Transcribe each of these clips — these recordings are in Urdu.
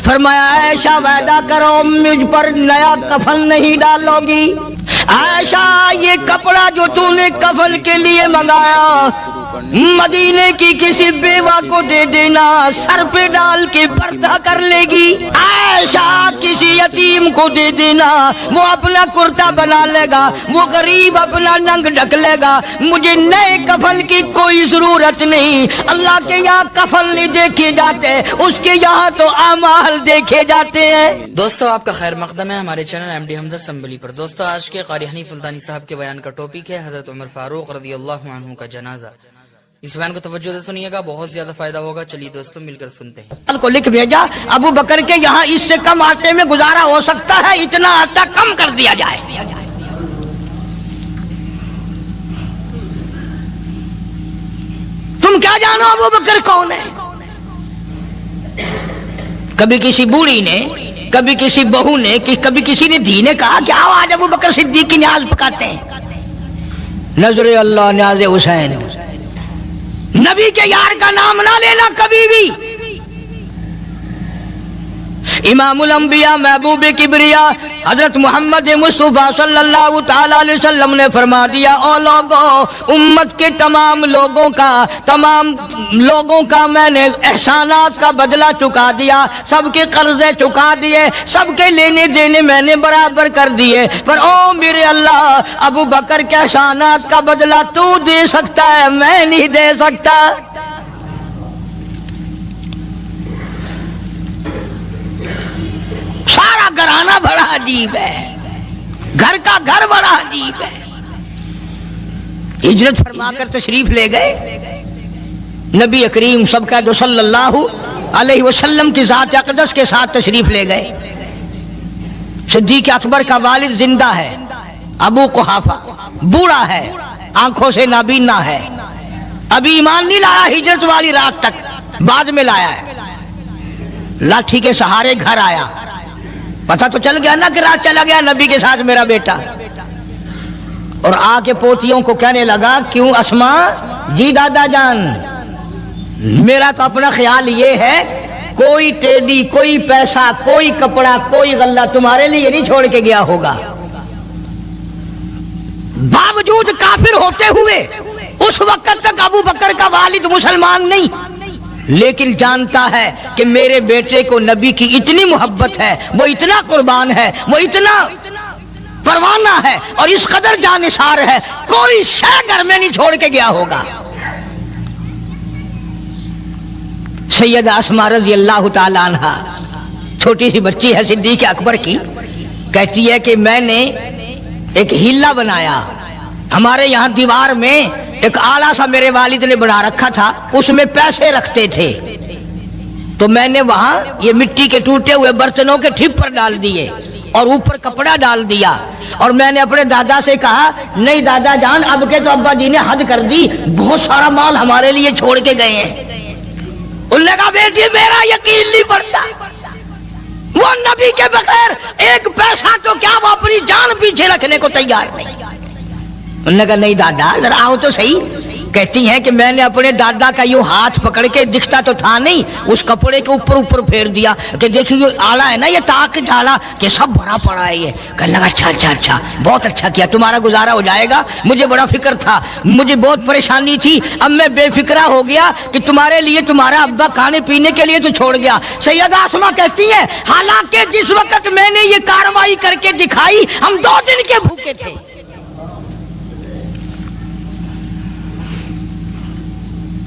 فرمایا عائشہ وعدہ کرو مجھ پر نیا کفن نہیں ڈالوگی۔ عائشہ یہ کپڑا جو تو نے کفن کے لیے منگایا مدینے کی کسی بیوہ کو دے دینا، سر پہ ڈال کے پردہ کر لے گی۔ عائشہ کسی یتیم کو دے دینا، وہ اپنا کرتا بنا لے گا، وہ غریب اپنا ننگ ڈھک لے گا، مجھے نئے کفن کی کوئی ضرورت نہیں۔ اللہ کے یہاں کفن نہیں دیکھے جاتے، اس کے یہاں تو اعمال دیکھے جاتے ہیں۔ دوستو آپ کا خیر مقدم ہے ہمارے چینل ایم ڈی حمدرد اسمبلی پر۔ دوستو آج کے قاری حنیف الدانی صاحب کے بیان کا ٹاپک ہے حضرت عمر فاروق رضی اللہ عنہ کا جنازہ۔ اس بیان کو توجہ سے سنیے گا، بہت زیادہ فائدہ ہوگا۔ چلیے دوستو مل کر سنتے ہیں۔ کو لکھ بھیجا ابو بکر کے یہاں اس سے کم آٹے میں گزارا ہو سکتا ہے، اتنا آٹا کم کر دیا جائے۔ تم کیا جانو ابو بکر کون ہے؟ کبھی کسی بوڑھی نے، کبھی کسی بہو نے، کبھی کسی نے دھی نے کہا کہ آؤ آج ابو بکر صدیق کی نیاز پکاتے ہیں۔ نظر اللہ نیاز حسین، نبی کے یار کا نام نہ لینا کبھی بھی۔ امام الانبیاء محبوب کبریا حضرت محمد مصطفیٰ صلی اللہ تعالی علیہ وسلم نے فرما دیا، او لوگوں، امت کے تمام لوگوں کا میں نے احسانات کا بدلہ چکا دیا، سب کے قرضے چکا دیے، سب کے لینے دینے میں نے برابر کر دیے، پر او میرے اللہ، ابو بکر کے احسانات کا بدلہ تو دے سکتا ہے، میں نہیں دے سکتا۔ سارا گھرانہ بڑا عجیب ہے، گھر کا گھر بڑا عجیب ہے۔ ہجرت فرما کر تشریف لے گئے نبی کریم سب کا جو صلی اللہ علیہ وسلم کی ذات اقدس کے ساتھ تشریف لے گئے۔ صدیق اکبر کا والد زندہ ہے، ابو قحافہ بوڑھا ہے، آنکھوں سے نابینا ہے، ابھی ایمان نہیں لایا ہجرت والی رات تک، بعد میں لایا ہے۔ لاٹھی کے سہارے گھر آیا، پتہ تو چل گیا نا کہ رات چلا گیا نبی کے ساتھ میرا بیٹا، اور آ کے پوتیوں کو کہنے لگا، کیوں اسما جی دادا جان، میرا تو اپنا خیال یہ ہے کوئی ٹیڈی، کوئی پیسہ، کوئی کپڑا، کوئی غلہ تمہارے لیے نہیں چھوڑ کے گیا ہوگا۔ باوجود کافر ہوتے ہوئے اس وقت تک ابو بکر کا والد مسلمان نہیں، لیکن جانتا ہے کہ میرے بیٹے کو نبی کی اتنی محبت ہے، وہ اتنا قربان ہے، وہ اتنا پروانہ ہے، اور اس قدر جانثار ہے، کوئی شے گھر میں نہیں چھوڑ کے گیا ہوگا۔ سیدہ اسماء رضی اللہ تعالی عنہا چھوٹی سی بچی ہے صدیق اکبر کی، کہتی ہے کہ میں نے ایک ہیلا بنایا، ہمارے یہاں دیوار میں ایک آلہ سا میرے والد نے بنا رکھا تھا، اس میں پیسے رکھتے تھے، تو میں نے وہاں یہ مٹی کے ٹوٹے ہوئے برتنوں کے ٹھپ ڈال دیے اور اوپر کپڑا ڈال دیا، اور میں نے اپنے دادا سے کہا، نہیں دادا جان، اب کے تو ابا جی نے حد کر دی، بہت سارا مال ہمارے لیے چھوڑ کے گئے ہیں۔ ان نے کہا بیٹی میرا یقین نہیں پڑتا، وہ نبی کے بغیر ایک پیسہ تو کیا وہ اپنی جان پیچھے رکھنے کو تیار نہیں۔ انہوں نے کہا نہیں دادا ذرا آؤ تو صحیح۔ کہتی ہیں کہ میں نے اپنے دادا کا یوں ہاتھ پکڑ کے، دکھتا تو تھا نہیں، اس کپڑے کے اوپر پھیر دیا کہ دیکھو یہ آلہ ہے نا، یہ تاک ڈالا کہ سب بھرا پڑا ہے۔ یہ کہنے لگا اچھا بہت اچھا کیا، تمہارا گزارا ہو جائے گا، مجھے بڑا فکر تھا، مجھے بہت پریشانی تھی، اب میں بے فکرہ ہو گیا کہ تمہارے لیے تمہارا ابا کھانے پینے کے لیے تو چھوڑ گیا۔ سیدہ اسماء کہتی ہیں حالانکہ جس وقت میں نے یہ کارروائی کر کے دکھائی ہم 2 دن کے بھوکے تھے۔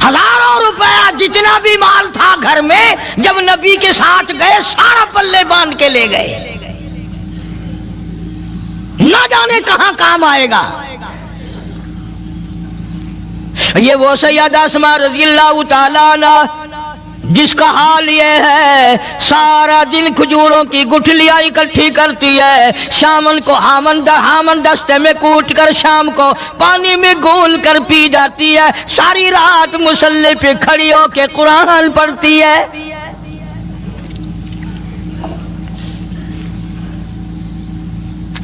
ہزاروں روپیہ جتنا بھی مال تھا گھر میں، جب نبی کے ساتھ گئے سارا پلے باندھ کے لے گئے، نہ جانے کہاں کام آئے گا۔ یہ وہ سیدہ اسماء رضی اللہ تعالیٰ عنہ جس کا حال یہ ہے سارا دن کھجوروں کی گٹھلیاں اکٹھی کرتی ہے، شامن کو ہامن دستے میں کوٹ کر شام کو پانی میں گھول کر پی جاتی ہے، ساری رات مصلی پہ کھڑی ہو کے قرآن پڑھتی ہے۔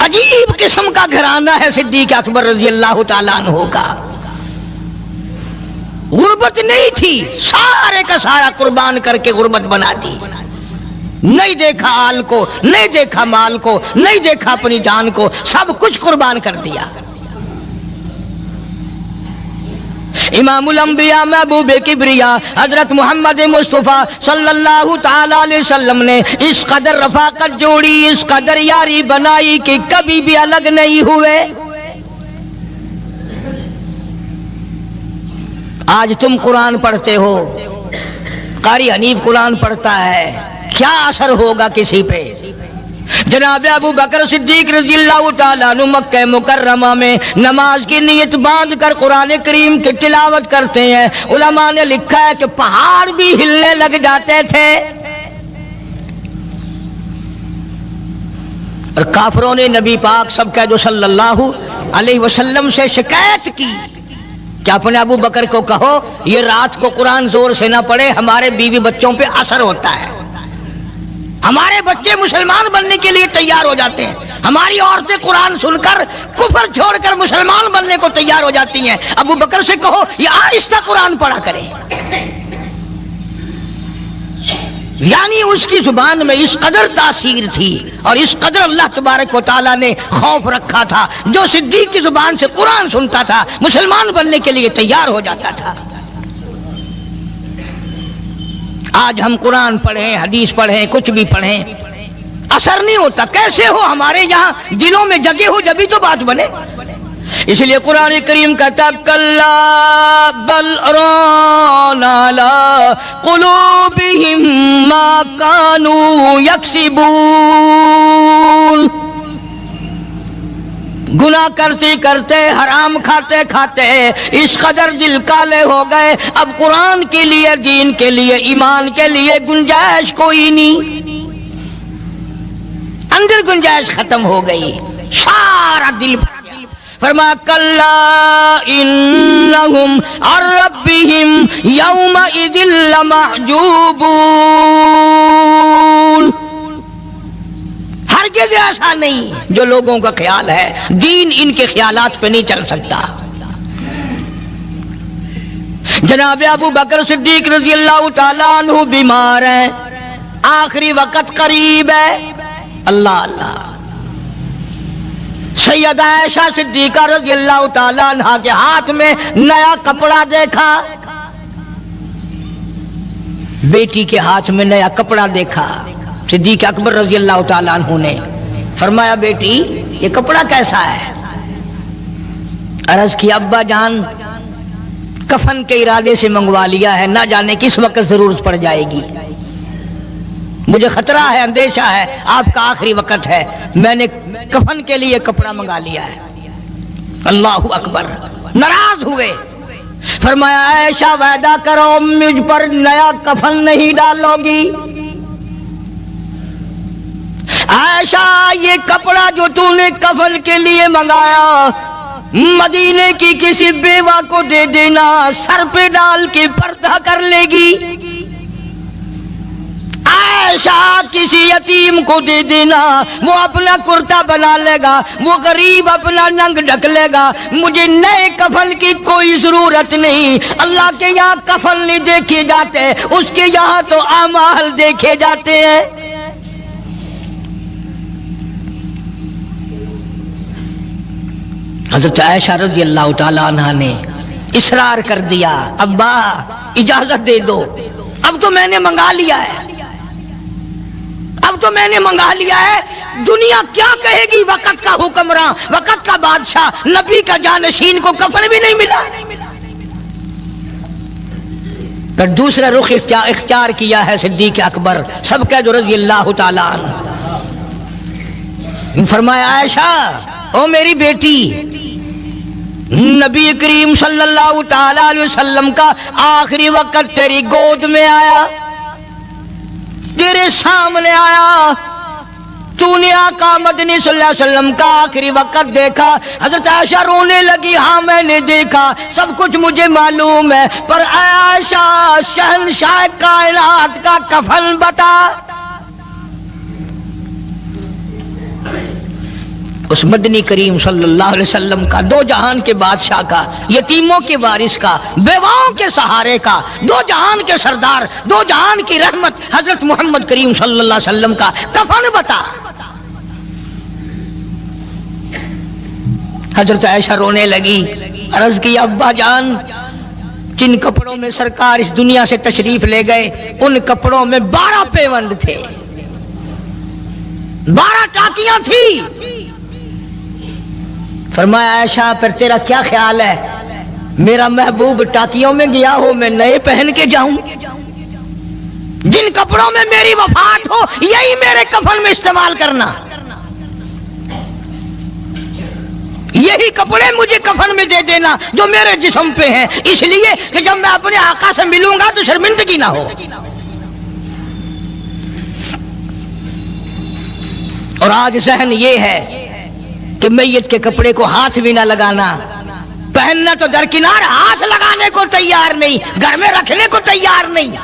عجیب قسم کا گھرانہ ہے صدیق اکبر رضی اللہ تعالیٰ عنہ کا۔ غربت نہیں تھی، سارے کا سارا قربان کر کے غربت بنا دی۔ نہیں دیکھا آل کو، نہیں دیکھا مال کو، نہیں دیکھا اپنی جان کو، سب کچھ قربان کر دیا۔ امام الانبیاء محبوب کبریا حضرت محمد مصطفیٰ صلی اللہ تعالی علیہ وسلم نے اس قدر رفاقت جوڑی، اس قدر یاری بنائی کہ کبھی بھی الگ نہیں ہوئے۔ آج تم قرآن پڑھتے ہو، قاری حنیف قرآن پڑھتا ہے، کیا اثر ہوگا کسی پہ؟ جناب ابو بکر صدیق رضی اللہ تعالیٰ عنہ مکہ مکرمہ میں نماز کی نیت باندھ کر قرآن کریم کی تلاوت کرتے ہیں۔ علماء نے لکھا ہے کہ پہاڑ بھی ہلنے لگ جاتے تھے، اور کافروں نے نبی پاک سب کا جو صلی اللہ علیہ وسلم سے شکایت کی کہ اپنے ابو بکر کو کہو یہ رات کو قرآن زور سے نہ پڑھے، ہمارے بیوی بچوں پہ اثر ہوتا ہے، ہمارے بچے مسلمان بننے کے لیے تیار ہو جاتے ہیں، ہماری عورتیں قرآن سن کر کفر چھوڑ کر مسلمان بننے کو تیار ہو جاتی ہیں، ابو بکر سے کہو یہ آہستہ قرآن پڑھا کرے۔ یعنی اس کی زبان میں اس قدر تاثیر تھی اور اس قدر اللہ تبارک و تعالیٰ نے خوف رکھا تھا، جو صدیق کی زبان سے قرآن سنتا تھا مسلمان بننے کے لیے تیار ہو جاتا تھا۔ آج ہم قرآن پڑھیں، حدیث پڑھیں، کچھ بھی پڑھیں، اثر نہیں ہوتا۔ کیسے ہو؟ ہمارے یہاں دلوں میں جگہ ہو جبھی تو بات بنے۔ اس لیے قرآن کریم کہتا کلا بل ران علی قلوبہم ما کانوا یکسبون، گناہ کرتے کرتے، حرام کھاتے کھاتے اس قدر دل کالے ہو گئے، اب قرآن کے لیے، دین کے لیے، ایمان کے لیے گنجائش کوئی نہیں، اندر گنجائش ختم ہو گئی، سارا دل فرما کلا انہم عن ربہم یومئذ لمحجوبون، ہرگز ایسا نہیں جو لوگوں کا خیال ہے، دین ان کے خیالات پہ نہیں چل سکتا۔ جناب ابو بکر صدیق رضی اللہ تعالیٰ عنہ بیمار ہیں، آخری وقت قریب ہے، اللہ اللہ۔ سیدہ عائشہ صدیقہ رضی اللہ تعالیٰ عنہ کے ہاتھ میں نیا کپڑا دیکھا، بیٹی کے ہاتھ میں نیا کپڑا دیکھا، صدیق اکبر رضی اللہ تعالیٰ عنہ نے فرمایا بیٹی یہ کپڑا کیسا ہے؟ عرض کی ابا جان کفن کے ارادے سے منگوا لیا ہے، نہ جانے کس وقت ضرورت پڑ جائے گی، مجھے خطرہ ہے، اندیشہ ہے، آپ کا آخری وقت ہے، میں نے کفن کے لیے کپڑا منگا لیا ہے۔ اللہ اکبر، ناراض ہوئے، فرمایا عائشہ وعدہ کرو مجھ پر نیا کفن نہیں ڈالو گی۔ عائشہ یہ کپڑا جو تو نے کفن کے لیے منگایا مدینے کی کسی بیوہ کو دے دینا، سر پہ ڈال کے پردہ کر لے گی۔ عائشہ کسی یتیم کو دے دینا، وہ اپنا کرتا بنا لے گا، وہ غریب اپنا ننگ ڈھک لے گا، مجھے نئے کفن کی کوئی ضرورت نہیں۔ اللہ کے یہاں کفن نہیں دیکھے جاتے، اس کے یہاں تو اعمال دیکھے جاتے ہیں۔ حضرت عائشہ رضی اللہ تعالی عنہ نے اصرار کر دیا، ابا اجازت دے دو، اب تو میں نے منگا لیا ہے، اب تو میں نے منگا لیا ہے، دنیا کیا کہے گی؟ وقت کا حکمراں، وقت کا بادشاہ، نبی کا جانشین کو کفن بھی نہیں ملا۔ پھر دوسرا رخ اختیار کیا ہے صدیق اکبر سب کا جو رضی اللہ تعالیٰ عنہ، فرمایا عائشہ او میری بیٹی، نبی کریم صلی اللہ تعالی علیہ وسلم کا آخری وقت تیری گود میں آیا، تیرے سامنے آیا، تو نے آقا مدنی صلی اللہ علیہ وسلم کا آخری وقت دیکھا۔ حضرت عائشہ رونے لگی، ہاں میں نے دیکھا، سب کچھ مجھے معلوم ہے، پر عائشہ شہنشاہ کائنات کا کفن بتا۔ اس مدنی کریم صلی اللہ علیہ وسلم کا، دو جہان کے بادشاہ کا، یتیموں کے وارث کا، بیواؤں کے سہارے کا، دو جہان کے سردار، دو جہان کی رحمت حضرت محمد کریم صلی اللہ علیہ وسلم کا کفن بتا۔ حضرت عائشہ رونے لگی، عرض کی ابا جان جن کپڑوں میں سرکار اس دنیا سے تشریف لے گئے ان کپڑوں میں 12 پیوند تھے، 12 ٹاکیاں تھی۔ فرمایا عائشہ پھر تیرا کیا خیال ہے، میرا محبوب ٹاکیوں میں گیا ہو میں نئے پہن کے جاؤں؟ جن کپڑوں میں میری وفات ہو یہی میرے کفن میں استعمال کرنا، یہی کپڑے مجھے کفن میں دے دینا جو میرے جسم پہ ہیں، اس لیے کہ جب میں اپنے آقا سے ملوں گا تو شرمندگی نہ ہو۔ اور آج ذہن یہ ہے کہ میت کے کپڑے کو ہاتھ بھی نہ لگانا، پہننا تو درکنار، ہاتھ لگانے کو تیار نہیں، گھر میں رکھنے کو تیار نہیں،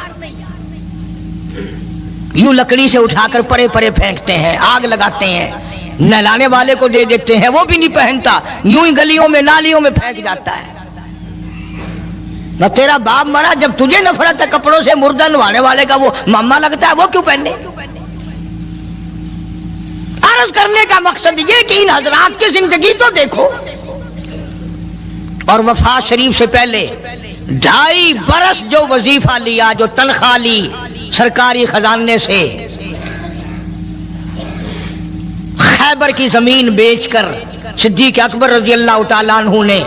یوں لکڑی سے اٹھا کر پرے پرے پھینکتے ہیں، آگ لگاتے ہیں، نہلانے والے کو دے دیتے ہیں، وہ بھی نہیں پہنتا، یوں ہی گلیوں میں نالیوں میں پھینک جاتا ہے۔ نہ تیرا باپ مرا، جب تجھے نفرت ہے کپڑوں سے، مردہ نوانے والے کا وہ ماما لگتا ہے، وہ کیوں پہنے؟ عرض کرنے کا مقصد یہ کہ ان حضرات کی زندگی تو دیکھو، اور وفات شریف سے پہلے 2.5 برس جو وظیفہ لیا، جو تنخواہ لی سرکاری خزانے سے، خیبر کی زمین بیچ کر صدیق اکبر رضی اللہ تعالیٰ عنہ نے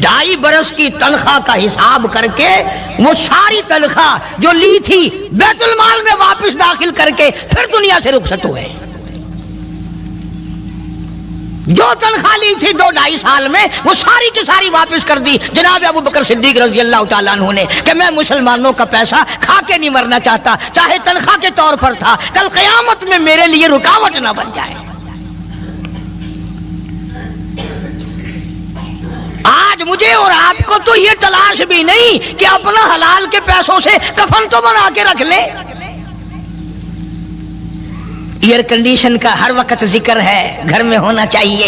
2.5 برس کی تنخواہ کا حساب کر کے وہ ساری تنخواہ جو لی تھی بیت المال میں واپس داخل کر کے پھر دنیا سے رخصت ہوئے۔ جو تنخواہ لی تھی 2-2.5 سال میں وہ ساری کی ساری واپس کر دی جناب ابو بکر صدیق رضی اللہ تعالیٰ عنہ نے، کہ میں مسلمانوں کا پیسہ کھا کے نہیں مرنا چاہتا، چاہے تنخواہ کے طور پر تھا، کل قیامت میں میرے لیے رکاوٹ نہ بن جائے۔ آج مجھے اور آپ کو تو یہ تلاش بھی نہیں کہ اپنا حلال کے پیسوں سے کفن تو بنا کے رکھ لیں۔ ایئر کنڈیشن کا ہر وقت ذکر ہے، گھر میں ہونا چاہیے،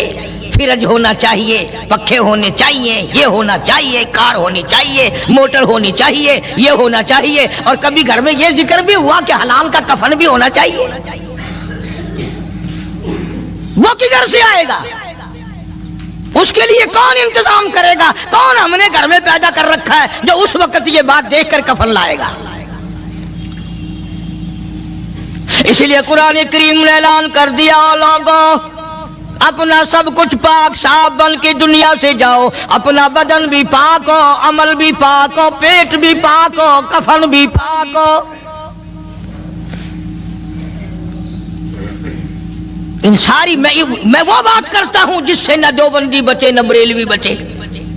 فریج ہونا چاہیے، پنکھے ہونے چاہیے، یہ ہونا چاہیے، کار ہونی چاہیے، موٹر ہونی چاہیے، یہ ہونا چاہیے، اور کبھی گھر میں یہ ذکر بھی ہوا کہ حلال کا کفن بھی ہونا چاہیے۔ وہ کدھر سے آئے گا؟ اس کے لیے کون انتظام کرے گا؟ کون ہم نے گھر میں پیدا کر رکھا ہے جو اس وقت یہ بات دیکھ کر کفن لائے گا؟ اس لیے قرآن کریم نے اعلان کر دیا، لوگوں اپنا سب کچھ پاک صاف بن کے دنیا سے جاؤ، اپنا بدن بھی پاک ہو، عمل بھی پاک ہو، پیٹ بھی پاک ہو، کفن بھی پاک ہو۔ ان ساری میں وہ بات کرتا ہوں جس سے نہ دیوبندی بچے، نہ بریلوی بچے،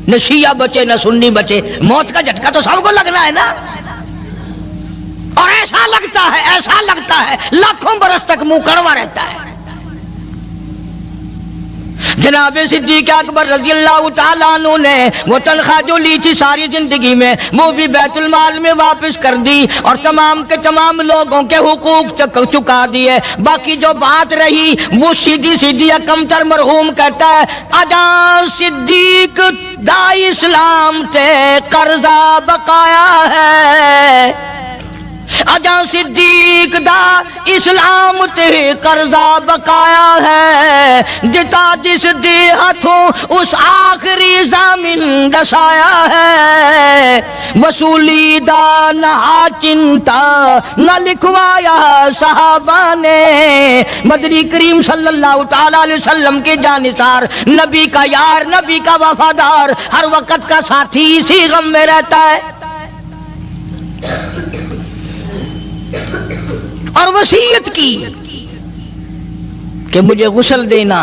نہ شیعہ بچے، نہ سنی بچے۔ موت کا جھٹکا تو سب کو لگنا ہے نا، اور ایسا لگتا ہے لاکھوں برس تک منہ کڑوا رہتا ہے۔ جناب صدیق اکبر رضی اللہ تعالیٰ عنہ نے وہ تنخواہ جو لی تھی ساری زندگی میں وہ بھی بیت المال میں واپس کر دی، اور تمام کے تمام لوگوں کے حقوق چکا دیے۔ باقی جو بات رہی وہ سیدھی کمتر مرحوم کہتا ہے، اجا صدیق دا اسلام تے قرضہ بقایا ہے، اجا صدیق دا اسلام تے قرضہ بقایا ہے، جتا جس دی ہاتھوں اس آخری زمین دسایا ہے، وصولی دا نہ چنتا نہ لکھوایا صحابہ نے۔ مدنی کریم صلی اللہ تعالی علیہ وسلم کے جانثار، نبی کا یار، نبی کا وفادار، ہر وقت کا ساتھی، اسی غم میں رہتا ہے۔ اور وصیت کی کہ مجھے غسل دینا،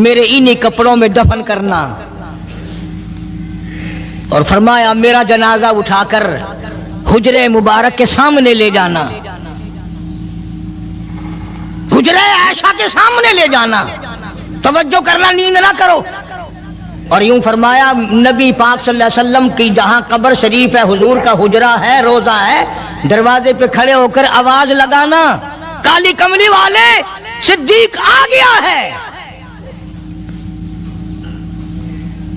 میرے انہی کپڑوں میں دفن کرنا، اور فرمایا میرا جنازہ اٹھا کر حجرے مبارک کے سامنے لے جانا، حجرے عائشہ کے سامنے لے جانا، توجہ کرنا، نیند نہ کرو۔ اور یوں فرمایا نبی پاک صلی اللہ علیہ وسلم کی جہاں قبر شریف ہے، حضور کا حجرہ ہے، روضہ ہے، دروازے پہ کھڑے ہو کر آواز لگانا، کالی کملی والے صدیق آ گیا ہے۔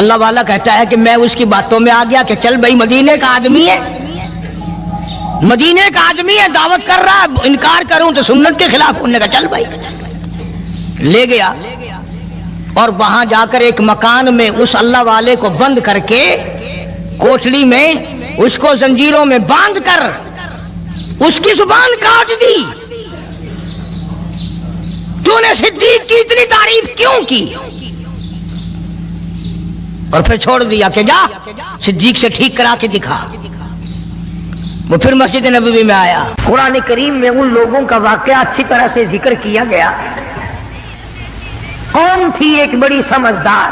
اللہ والا کہتا ہے کہ میں اس کی باتوں میں آ گیا کہ چل بھائی مدینے کا آدمی ہے، مدینے کا آدمی ہے، دعوت کر رہا ہے، انکار کروں تو سنت کے خلاف، انہوں نے کہا چل بھائی، لے گیا اور وہاں جا کر ایک مکان میں اس اللہ والے کو بند کر کے کوٹلی میں اس کو زنجیروں میں باندھ کر اس کی زبان کاٹ دی. تو نے صدیق کی اتنی تعریف کیوں کی؟ اور پھر چھوڑ دیا کہ جا صدیق سے ٹھیک کرا کے دکھا. وہ پھر مسجد نبوی میں آیا. قرآن کریم میں ان لوگوں کا واقعہ اچھی طرح سے ذکر کیا گیا. قوم تھی ایک بڑی سمجھدار،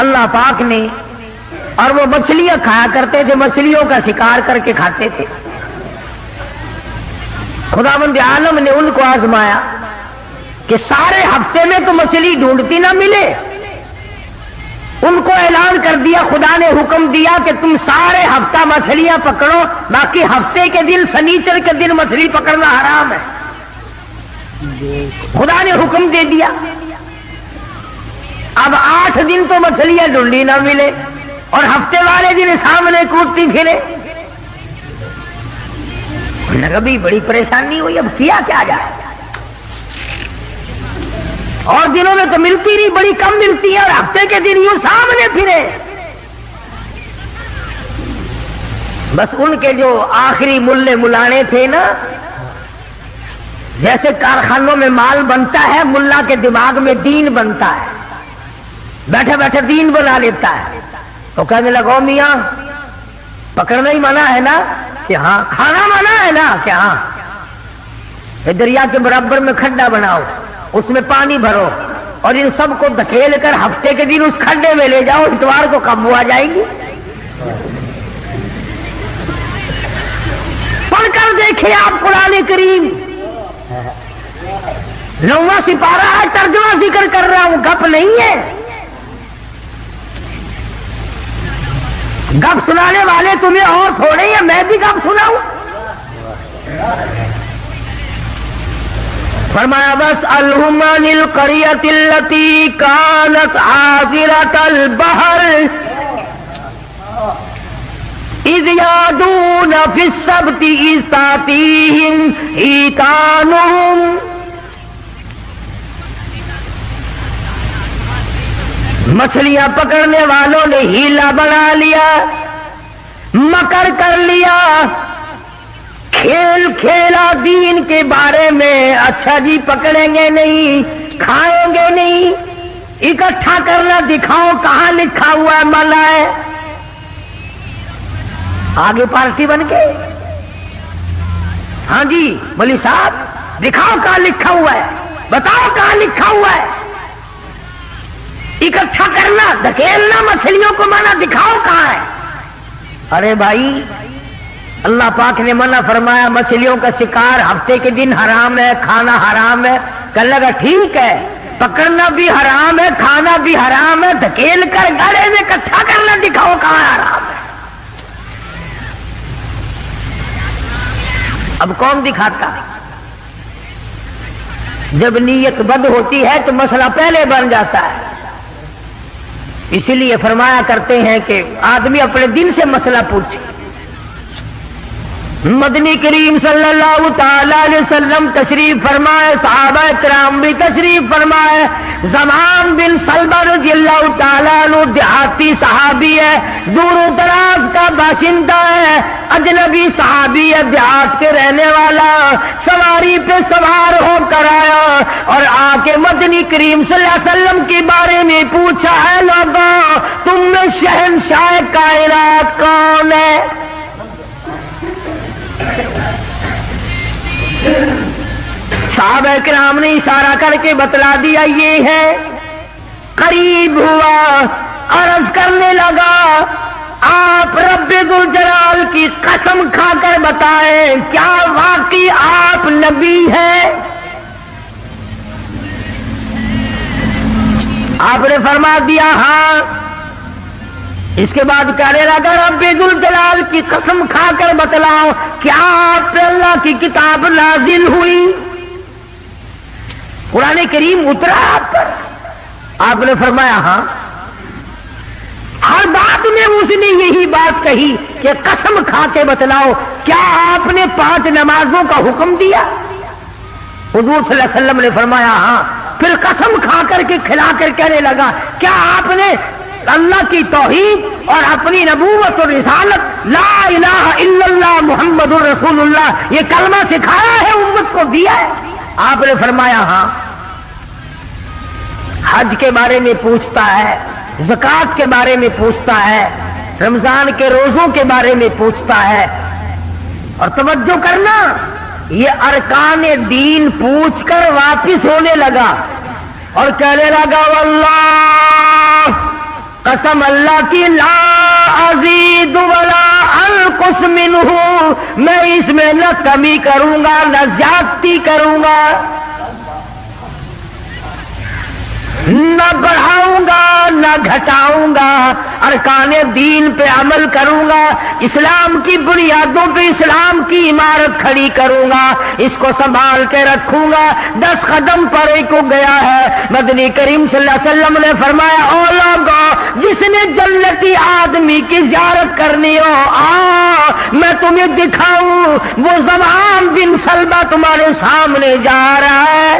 اللہ پاک نے، اور وہ مچھلیاں کھایا کرتے تھے، مچھلیوں کا شکار کر کے کھاتے تھے. خداوند عالم نے ان کو آزمایا کہ سارے ہفتے میں تو مچھلی ڈھونڈتی نہ ملے. ان کو اعلان کر دیا، خدا نے حکم دیا کہ تم سارے ہفتہ مچھلیاں پکڑو، باقی ہفتے کے دن سنیچر کے دن مچھلی پکڑنا حرام ہے. خدا نے حکم دے دیا. اب 8 دن تو مچھلیاں ڈھونڈی نہ ملے اور ہفتے والے دن سامنے کودتی پھرے. کبھی بڑی پریشانی ہوئی، اب کیا کیا جائے. اور دنوں میں تو ملتی نہیں، بڑی کم ملتی ہے، اور ہفتے کے دن یوں سامنے پھرے. بس ان کے جو آخری ملے ملانے تھے نا، جیسے کارخانوں میں مال بنتا ہے، ملا کے دماغ میں دین بنتا ہے، بیٹھے بیٹھے دین بنا لیتا ہے. تو کہنے لگو میاں پکڑنا ہی منع ہے نا؟ کہ ہاں. کھانا منع ہے نا؟ کہ ہاں. دریا کے برابر میں کھڈا بناؤ، اس میں پانی بھرو اور ان سب کو دھکیل کر ہفتے کے دن اس کھڈے میں لے جاؤ، اتوار کو قابو آ جائے گی. پڑھ کر دیکھیں آپ قرآن کریم، 9واں سپارہ ہے، ترجمہ ذکر کر رہا ہوں، گپ نہیں ہے. گپ سنانے والے تمہیں اور تھوڑے ہیں، میں بھی گپ سناؤں. فرمایا بس الہم القریۃ التی کانت حاضرۃ البحر اذ یعدون فی السبت اذ تأتیہم حیتانہم. مچھلیاں پکڑنے والوں نے ہیلا بنا لیا، مکر کر لیا، کھیل کھیلا دین کے بارے میں. اچھا جی پکڑیں گے نہیں، کھائیں گے نہیں، اکٹھا کرنا دکھاؤ کہاں لکھا ہوا ہے منع ہے. آگے پارٹی بن کے ہاں جی مولوی صاحب دکھاؤ کہاں لکھا ہوا ہے، بتاؤ کہاں لکھا ہوا ہے. اکٹھا کرنا دھکیلنا مچھلیوں کو منع، دکھاؤ کہاں ہے. ارے بھائی اللہ پاک نے منع فرمایا مچھلیوں کا شکار ہفتے کے دن حرام ہے، کھانا حرام ہے. کہنے لگا ٹھیک ہے، پکڑنا بھی حرام ہے، کھانا بھی حرام ہے، دھکیل کر گڑے میں اکٹھا کرنا دکھاؤ کہاں حرام ہے. اب کون دکھاتا؟ جب نیت بد ہوتی ہے تو مسئلہ پہلے بن جاتا ہے. اسی لیے فرمایا کرتے ہیں کہ آدمی اپنے دل سے مسئلہ پوچھے. مدنی کریم صلی اللہ تعالی علیہ وسلم تشریف فرمائے، صحابہ کرام بھی تشریف فرمائے. زمان بن سلمہ رضی اللہ تعالیٰ عنہ دیہاتی صحابی ہے، دور و دراز کا باشندہ ہے، اجنبی صحابی ہے، دیہات کے رہنے والا. سواری پہ سوار ہو کر آیا اور آ کے مدنی کریم صلی اللہ علیہ وسلم کے بارے میں پوچھا، ہے لوگوں تم میں شہنشاہ کائنات کون ہے؟ صحابہ کرام نے اشارہ کر کے بتلا دیا یہ ہے. قریب ہوا، عرض کرنے لگا آپ رب ذوالجلال کی قسم کھا کر بتائیں کیا واقعی آپ نبی ہیں؟ آپ نے فرما دیا ہاں. اس کے بعد کہنے لگا رب ذوالجلال کی قسم کھا کر بتلاؤ کیا آپ پہ اللہ کی کتاب نازل ہوئی، قرآن کریم اترا آپ پر؟ آپ نے فرمایا ہاں. ہر بات میں اس نے یہی بات کہی کہ قسم کھا کے بتلاؤ کیا آپ نے 5 نمازوں کا حکم دیا؟ حضور صلی اللہ علیہ وسلم نے فرمایا ہاں. پھر قسم کھا کر کے کھلا کر کہنے لگا کیا آپ نے اللہ کی توحید اور اپنی نبوت اور رسالت لا الہ الا اللہ محمد رسول اللہ یہ کلمہ سکھایا ہے، امت کو دیا ہے؟ آپ نے فرمایا ہاں. حج کے بارے میں پوچھتا ہے، زکوٰۃ کے بارے میں پوچھتا ہے، رمضان کے روزوں کے بارے میں پوچھتا ہے. اور توجہ کرنا، یہ ارکان دین پوچھ کر واپس ہونے لگا اور کہنے لگا واللہ، قسم اللہ کی، لا ازید ولا انقص منہ، میں اس میں نہ کمی کروں گا نہ زیادتی کروں گا، نہ بڑھاؤں گا نہ گھٹاؤں گا، ارکان دین پہ عمل کروں گا، اسلام کی بنیادوں پہ اسلام کی عمارت کھڑی کروں گا، اس کو سنبھال کے رکھوں گا. 10 قدم پڑے کو گیا ہے. مدنی کریم صلی اللہ علیہ وسلم نے فرمایا او لوگو، جس نے جنتی آدمی کی زیارت کرنی ہو میں تمہیں دکھاؤں، وہ زمان بن سلمہ تمہارے سامنے جا رہا ہے.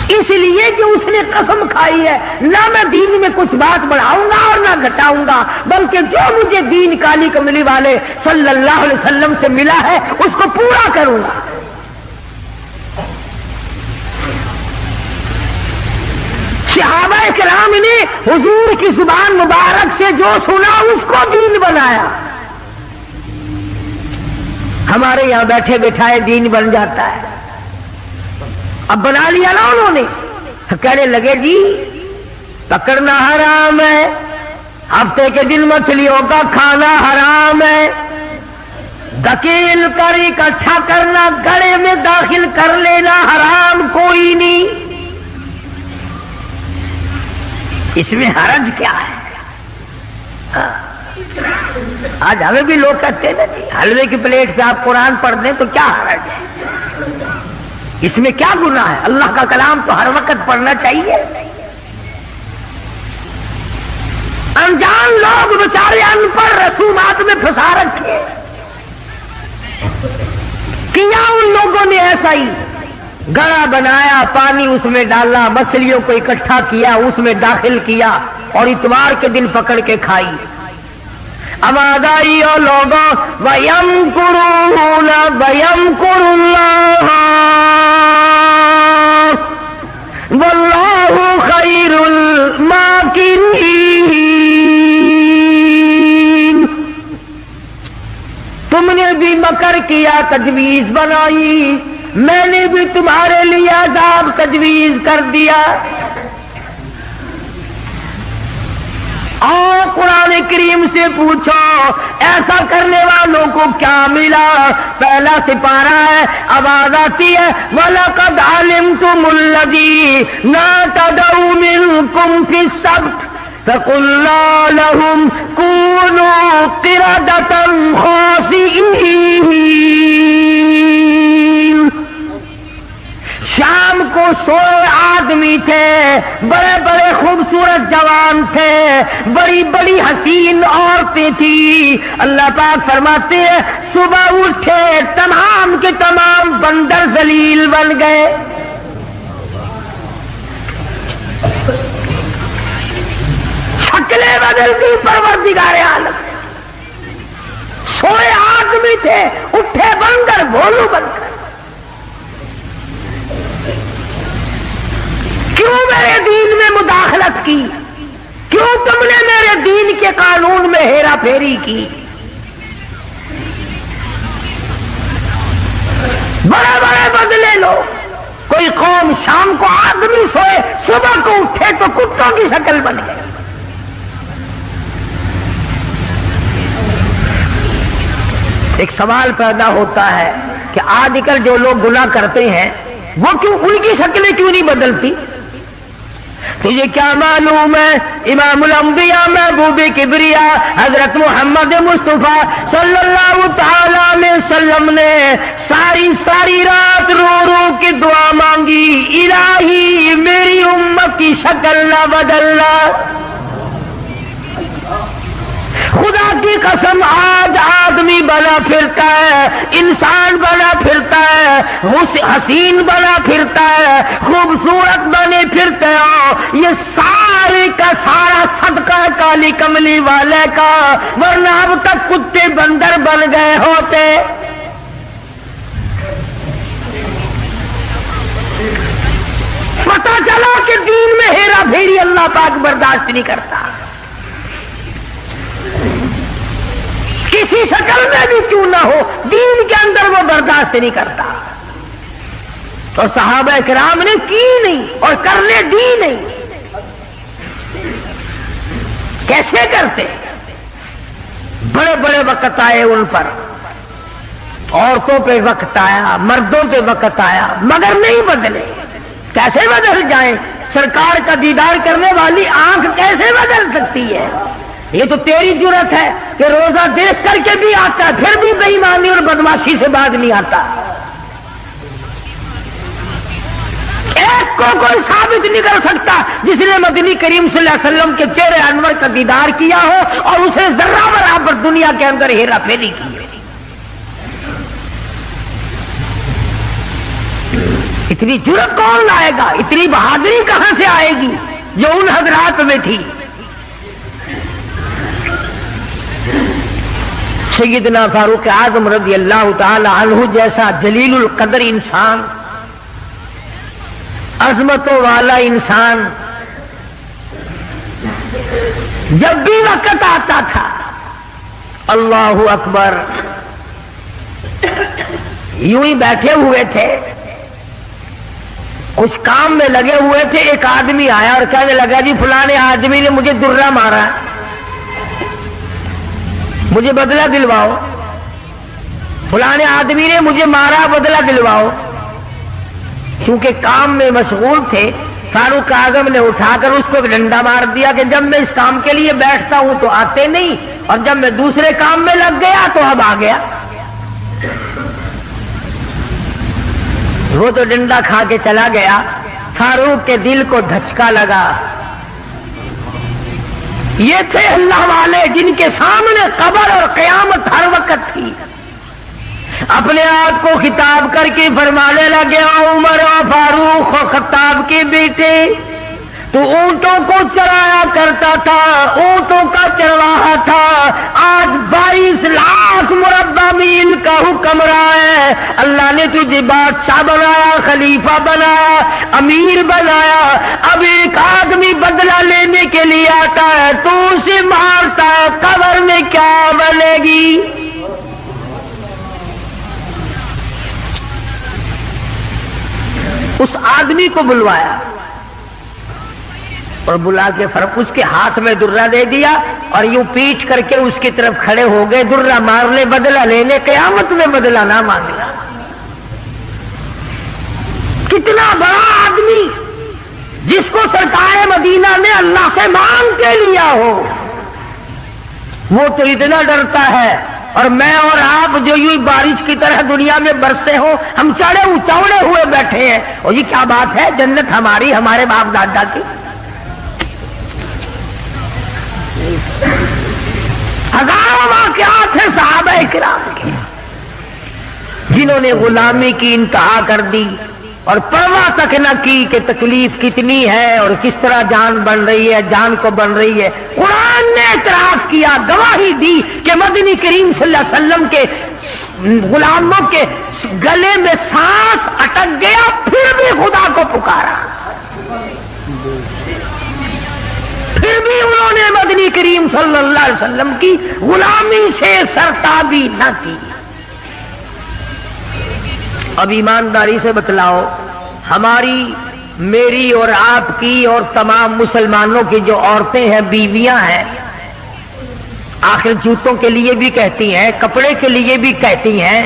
اس لیے کہ اس نے قسم کھائی ہے نہ میں دین میں کچھ بات بڑھاؤں گا اور نہ گھٹاؤں گا، بلکہ جو مجھے دین کالی کملی والے صلی اللہ علیہ وسلم سے ملا ہے اس کو پورا کروں گا. صحابہ کرام نے حضور کی زبان مبارک سے جو سنا اس کو دین بنایا. ہمارے یہاں بیٹھے بٹھائے دین بن جاتا ہے. اب بنا لیا نا انہوں نے، کہنے لگے جی پکڑنا حرام ہے، ہفتے کے دن مچھلیوں کا کھانا حرام ہے، دکیل کر اکٹھا کرنا گڑے میں داخل کر لینا حرام کوئی نہیں. اس میں حرج کیا ہے؟ آج ہمیں بھی لوگ کہتے ہیں نا حلوے کی پلیٹ سے آپ قرآن پڑھ دیں تو کیا حرج ہے؟ اس میں کیا گناہ ہے؟ اللہ کا کلام تو ہر وقت پڑھنا چاہیے. انجان لوگ بیچارے ان پڑھ رسومات میں پھنسا رکھے. کیا ان لوگوں نے ایسا ہی گڑا بنایا، پانی اس میں ڈالا، مچھلیوں کو اکٹھا کیا، اس میں داخل کیا اور اتوار کے دن پکڑ کے کھائی. آواز آئی او لوگوں وَيَمْكُرُونَ وَيَمْكُرُ اللَّهُ وَاللَّهُ خَيْرُ الْمَاكِرِينَ. تم نے بھی مکر کیا، تجویز بنائی، میں نے بھی تمہارے لیے عذاب تجویز کر دیا. اور قرآن کریم سے پوچھو ایسا کرنے والوں کو کیا ملا؟ پہلا سپارہ ہے، آواز آتی ہے وَلَقَدْ عَلِمْتُمُ الَّذِينَ اعْتَدَوْا مِنْكُمْ فِي السَّبْتِ فَقُلْنَا لَهُمْ كُونُوا قِرَدَةً خَاسِئِينَ. شام کو سوئے آدمی تھے، بڑے بڑے خوبصورت جوان تھے، بڑی بڑی حسین عورتیں تھیں. اللہ پاک فرماتے ہیں صبح اٹھے تمام کے تمام بندر ذلیل بن گئے. شکلیں بدل گئی پروردگار عالم. سوئے آدمی تھے، اٹھے بندر بھولو بن گئے. کیوں میرے دین میں مداخلت کی؟ کیوں تم نے میرے دین کے قانون میں ہیرا پھیری کی؟ بڑے بڑے بدلے لو. کوئی قوم شام کو آدمی سوئے، صبح کو اٹھے تو کتوں کی شکل بن گئی. ایک سوال پیدا ہوتا ہے کہ آج کل جو لوگ گناہ کرتے ہیں وہ کیوں، ان کی شکلیں کیوں نہیں بدلتی؟ تجھے کیا معلوم ہے امام الانبیاء محبوب کبریا حضرت محمد مصطفیٰ صلی اللہ تعالی علیہ وسلم نے ساری رات رو رو کے دعا مانگی، الہی میری امت کی شکل نہ بدلنا۔ خدا کی قسم آج آدمی بنا پھرتا ہے، انسان بنا پھرتا ہے، حسین بنا پھرتا ہے، خوبصورت بنے پھرتے ہو، یہ سارے کا سارا صدقہ کالی کملی والے کا، ورنہ اب تک کتے بندر بن گئے ہوتے۔ پتہ چلا کہ دین میں ہیرا پھیری اللہ پاک برداشت نہیں کرتا، کسی شکل میں بھی کیوں نہ ہو، دین کے اندر وہ برداشت نہیں کرتا۔ اور صحابہ کرام نے کی نہیں اور کرنے دی نہیں۔ کیسے کرتے؟ بڑے بڑے وقت آئے ان پر، عورتوں پہ وقت آیا، مردوں پہ وقت آیا، مگر نہیں بدلے۔ کیسے بدل جائیں؟ سرکار کا دیدار کرنے والی آنکھ کیسے بدل سکتی ہے؟ یہ تو تیری جرت ہے کہ روزہ دیکھ کر کے بھی آتا ہے، پھر بھی بے ایمانی اور بدماشی سے باز نہیں آتا۔ ایک کو کوئی ثابت نہیں کر سکتا جس نے مدنی کریم صلی اللہ علیہ وسلم کے چہرے انور کا دیدار کیا ہو اور اسے ذرہ برابر دنیا کے اندر ہیرا پھیری کی ہے۔ اتنی جرت کون لائے گا؟ اتنی بہادری کہاں سے آئے گی جو ان حضرات میں تھی؟ سیدنا فاروق اعظم رضی اللہ تعالی عنہ جیسا جلیل القدر انسان، عظمتوں والا انسان، جب بھی وقت آتا تھا اللہ اکبر، یوں ہی بیٹھے ہوئے تھے، کچھ کام میں لگے ہوئے تھے، ایک آدمی آیا اور کہنے لگا جی فلانے آدمی نے مجھے درہ مارا، مجھے بدلہ دلواؤ، فلانے آدمی نے مجھے مارا، بدلہ دلواؤ۔ کیونکہ کام میں مشغول تھے، فاروق اعظم نے اٹھا کر اس کو ڈنڈا مار دیا کہ جب میں اس کام کے لیے بیٹھتا ہوں تو آتے نہیں، اور جب میں دوسرے کام میں لگ گیا تو اب آ گیا۔ وہ تو ڈنڈا کھا کے چلا گیا، فاروق کے دل کو دھچکا لگا۔ یہ تھے اللہ والے جن کے سامنے قبر اور قیامت ہر وقت تھی۔ اپنے آپ کو خطاب کر کے فرمانے لگے، عمر و فاروق و خطاب کے بیٹے، تو اونٹوں کو چرایا کرتا تھا، اونٹوں کا چرواہا تھا، آج 22 لاکھ مربع میل کا حکمراں ہے، اللہ نے تجھے بادشاہ بنایا، خلیفہ بنایا، امیر بنایا، اب ایک آدمی بدلہ لینے کے لیے آتا ہے تو اسے مارتا ہے، قبر میں کیا بنے گی؟ اس آدمی کو بلوایا اور بلا کے اس کے ہاتھ میں درہ دے دیا اور یوں پیٹ کر کے اس کی طرف کھڑے ہو گئے، درہ مارنے، بدلہ لینے، قیامت میں بدلہ نہ مانگنا۔ کتنا بڑا آدمی جس کو سرکار مدینہ نے اللہ سے مانگ کے لیا ہو، وہ تو اتنا ڈرتا ہے، اور میں اور آپ جو یوں بارش کی طرح دنیا میں برسے ہوں، ہم چوڑے ہوئے بیٹھے ہیں، اور یہ کیا بات ہے؟ جنت ہماری، ہمارے باپ دادا کی۔ ہزاروں واقعات ہیں صحابہ کرام کے جنہوں نے غلامی کی انتہا کر دی اور پرواہ تک نہ کی کہ تکلیف کتنی ہے اور کس طرح جان بن رہی ہے، جان کو بن رہی ہے۔ قرآن نے اعتراف کیا، گواہی دی کہ مدنی کریم صلی اللہ علیہ وسلم کے غلاموں کے گلے میں سانس اٹک گیا، پھر بھی خدا کو پکارا، پھر بھی انہوں نے مدنی کریم صلی اللہ علیہ وسلم کی غلامی سے سرتابی نہ کی۔ اب ایمانداری سے بتلاؤ، ہماری، میری اور آپ کی اور تمام مسلمانوں کی جو عورتیں ہیں، بیویاں ہیں، آخر جوتوں کے لیے بھی کہتی ہیں، کپڑے کے لیے بھی کہتی ہیں،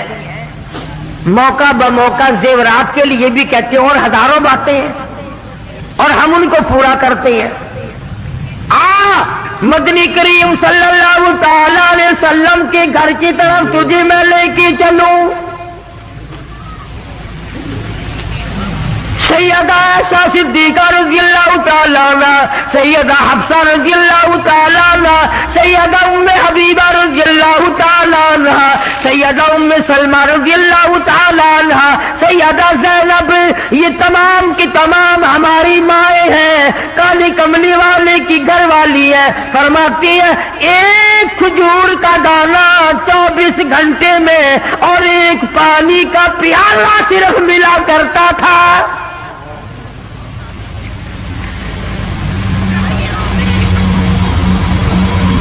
موقع بموقع زیورات کے لیے بھی کہتی ہیں، اور ہزاروں باتیں ہیں، اور ہم ان کو پورا کرتے ہیں. مدنی کریم صلی اللہ تعالی علیہ وسلم کے گھر کی طرف تجھے میں لے کے چلوں. سیدہ عائشہ صدیقہ رضی اللہ تعالیٰ عنہ، سیدہ حفصہ رضی اللہ تعالیٰ عنہ، سیدہ ام حبیبہ رضی اللہ تعالیٰ عنہ، سیدہ ام سلمہ رضی اللہ تعالیٰ عنہ، سیدہ زینب، یہ تمام کی تمام ہماری مائیں ہیں. کالی کملی والے کی گھر والی ہے. فرماتی ہے ایک کھجور کا دانہ 24 گھنٹے میں اور ایک پانی کا پیالہ صرف ملا کرتا تھا.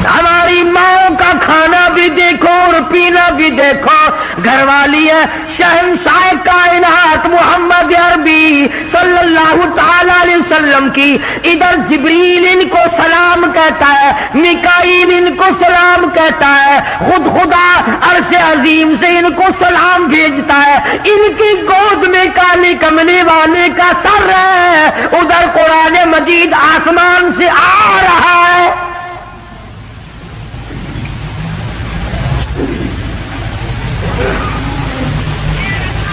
ہماری ماں کا کھانا بھی دیکھو اور پینا بھی دیکھو. گھر والی ہے شہنشاہ کائنات محمد عربی صلی اللہ تعالی علیہ وسلم کی. ادھر جبریل ان کو سلام کہتا ہے، میکائیل ان کو سلام کہتا ہے، خود خدا عرش عظیم سے ان کو سلام بھیجتا ہے. ان کی گود میں کالی کملی والے کا سر ہے. ادھر قرآن مجید آسمان سے آ رہا ہے.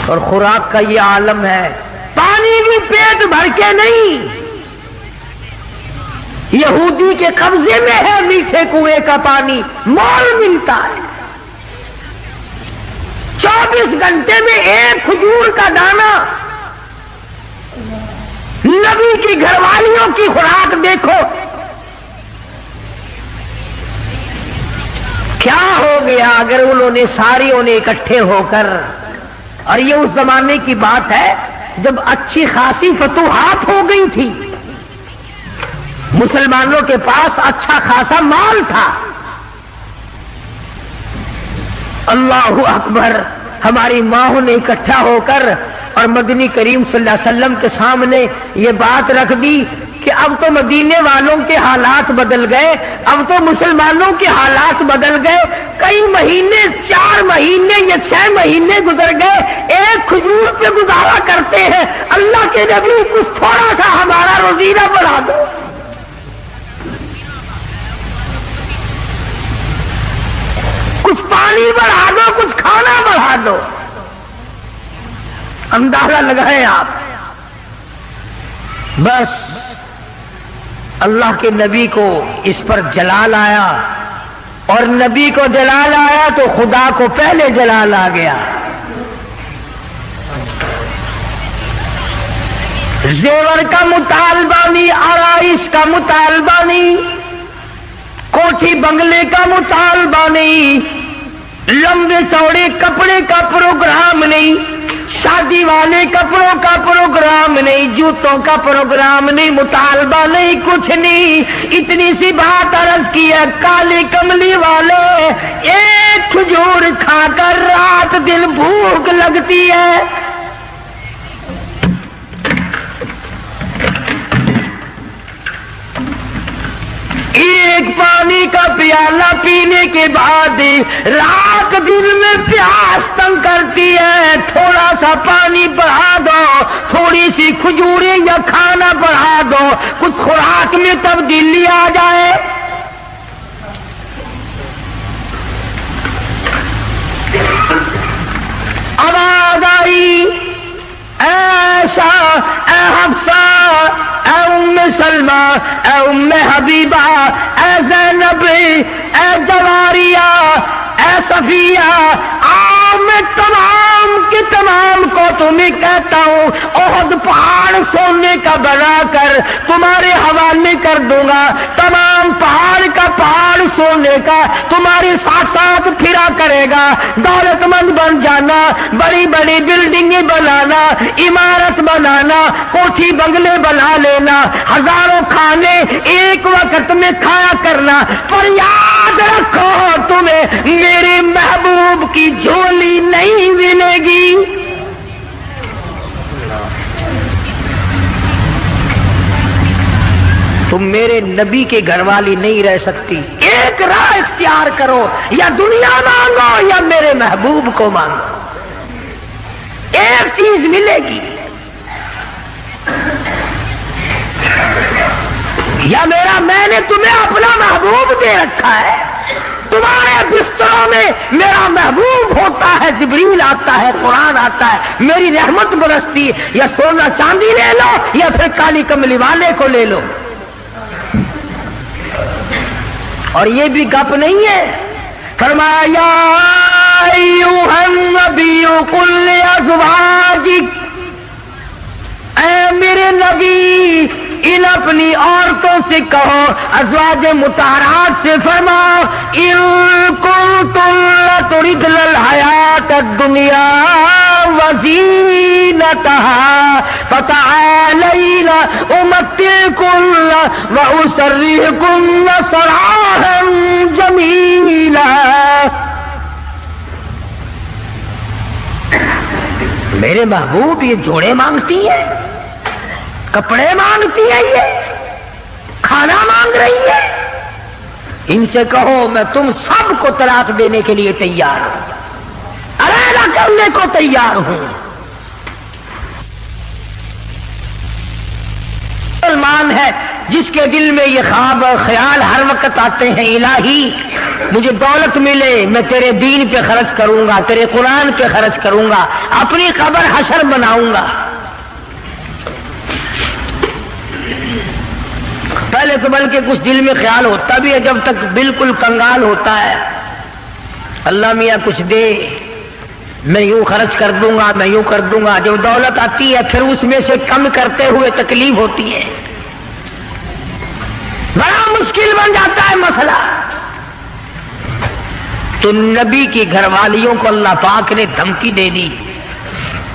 اور خوراک کا یہ عالم ہے. پانی بھی پیٹ بھر کے نہیں، یہودی کے قبضے میں ہے میٹھے کنویں کا پانی، مول ملتا ہے. 24 گھنٹے میں ایک کھجور کا دانہ. نبی کی گھر والیوں کی خوراک دیکھو. کیا ہو گیا اگر انہوں نے ساریوں نے اکٹھے ہو کر، اور یہ اس زمانے کی بات ہے جب اچھی خاصی فتوحات ہو گئی تھی، مسلمانوں کے پاس اچھا خاصا مال تھا. اللہ اکبر. ہماری ماں نے اکٹھا ہو کر اور مدنی کریم صلی اللہ علیہ وسلم کے سامنے یہ بات رکھ دی کہ اب تو مدینے والوں کے حالات بدل گئے، اب تو مسلمانوں کے حالات بدل گئے. کئی مہینے، 4 مہینے یا 6 مہینے گزر گئے، ایک کھجور پہ گزارا کرتے ہیں. اللہ کے نبی کچھ تھوڑا سا ہمارا روزینہ بڑھا دو. کچھ پانی بڑھا دو، کچھ کھانا بڑھا دو. اندازہ لگائیں آپ. بس اللہ کے نبی کو اس پر جلال آیا، اور نبی کو جلال آیا تو خدا کو پہلے جلال آ گیا. زیور کا مطالبہ نہیں، آرائش کا مطالبہ نہیں، کوٹھی بنگلے کا مطالبہ نہیں، لمبے چوڑے کپڑے کا پروگرام نہیں، شادی والے کپڑوں کا پروگرام نہیں، جوتوں کا پروگرام نہیں، مطالبہ نہیں، کچھ نہیں. اتنی سی بات عرض کی ہے، کالے کملی والے ایک کھجور کھا کر رات دن بھوک لگتی ہے. ایک پانی کا پیالہ پینے کے بعد رات دن میں پیاس تنگ کرتی ہے. تھوڑا سا پانی بڑھا دو، تھوڑی سی کھجوریں یا کھانا بڑھا دو، کچھ خوراک میں تبدیلی آ جائے. آواز آئی، ایسا اے حفصہ، اے ام سلمہ، اے ام حبیبہ، اے زینب، اے جواریہ، اے صفیہ، میں تمام کے تمام کو تمہیں کہتا ہوں احد پہاڑ سونے کا بنا کر تمہارے حوالے کر دوں گا. تمام پہاڑ کا پہاڑ سونے کا تمہارے ساتھ ساتھ پھرا کرے گا. دولت مند بن جانا، بڑی بڑی بلڈنگیں بنانا، عمارت بنانا، کوٹھی بنگلے بنا لینا، ہزاروں کھانے ایک وقت میں کھایا کرنا. پر یاد رکھو تمہیں میرے محبوب کی جھولی نہیں ملے گی. تم میرے نبی کے گھر والی نہیں رہ سکتی. ایک راہ اختیار کرو، یا دنیا مانگو یا میرے محبوب کو مانگو. ایک چیز ملے گی. یا میں نے تمہیں اپنا محبوب دے رکھا ہے، تمہارے بستروں میں میرا محبوب ہوتا ہے، جبریل آتا ہے، قرآن آتا ہے، میری رحمت برستی ہے، یا سونا چاندی لے لو یا پھر کالی کملی والے کو لے لو۔ اور یہ بھی گپ نہیں ہے، فرمایا یا ایھا النبی قل لازواجک، اے میرے نبی ان اپنی عورتوں سے کہو، ازواج مطہرات سے فرماؤ، ان کنتم لتردن الحیات الدنیا وزینتها فتعالین امتعکن واسرحکن سراحا جمیلا۔ میرے محبوب یہ جوڑے مانگتی ہے، کپڑے مانگتی ہے، یہ کھانا مانگ رہی ہے، ان سے کہو میں تم سب کو طلاق دینے کے لیے تیار ہوں، علیحدہ کرنے کو تیار ہوں۔ مسلمان ہے جس کے دل میں یہ خواب اور خیال ہر وقت آتے ہیں، الہی مجھے دولت ملے، میں تیرے دین پہ خرچ کروں گا، تیرے قرآن پہ خرچ کروں گا، اپنی قبر حشر بناؤں گا۔ پہلے تو بلکہ کچھ دل میں خیال ہوتا بھی ہے، جب تک بالکل کنگال ہوتا ہے، اللہ میاں کچھ دے، میں یوں خرچ کر دوں گا، میں یوں کر دوں گا۔ جب دولت آتی ہے پھر اس میں سے کم کرتے ہوئے تکلیف ہوتی ہے، بڑا مشکل بن جاتا ہے مسئلہ۔ تو نبی کی گھر والیوں کو اللہ پاک نے دھمکی دے دی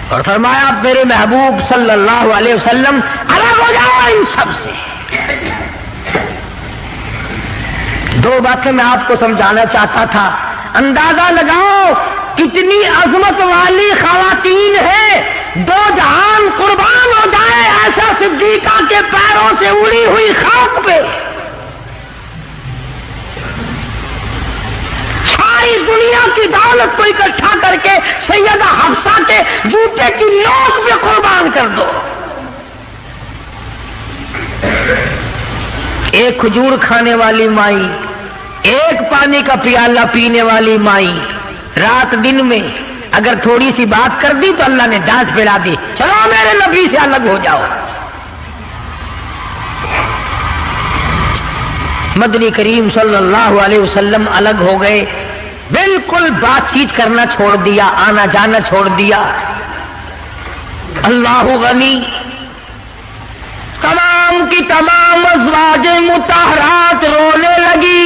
اور فرمایا میرے محبوب صلی اللہ علیہ وسلم الگ ہو جاؤ ان سب سے۔ دو باتیں میں آپ کو سمجھانا چاہتا تھا، اندازہ لگاؤ کتنی عظمت والی خواتین ہیں، دو جہان قربان ہو جائے عائشہ صدیقہ کے پیروں سے اڑی ہوئی خاک پہ، ساری دنیا کی دولت کو اکٹھا کر کے سیدہ حفصہ کے جوتے کی نوک پہ قربان کر دو۔ ایک کھجور کھانے والی مائی، ایک پانی کا پیالہ پینے والی مائی، رات دن میں اگر تھوڑی سی بات کر دی تو اللہ نے ڈانٹ پھیلا دی، چلو میرے نبی سے الگ ہو جاؤ۔ مدنی کریم صلی اللہ علیہ وسلم الگ ہو گئے، بالکل بات چیت کرنا چھوڑ دیا، آنا جانا چھوڑ دیا۔ اللہ غنی، تمام کی تمام ازواج مطہرات رونے لگی۔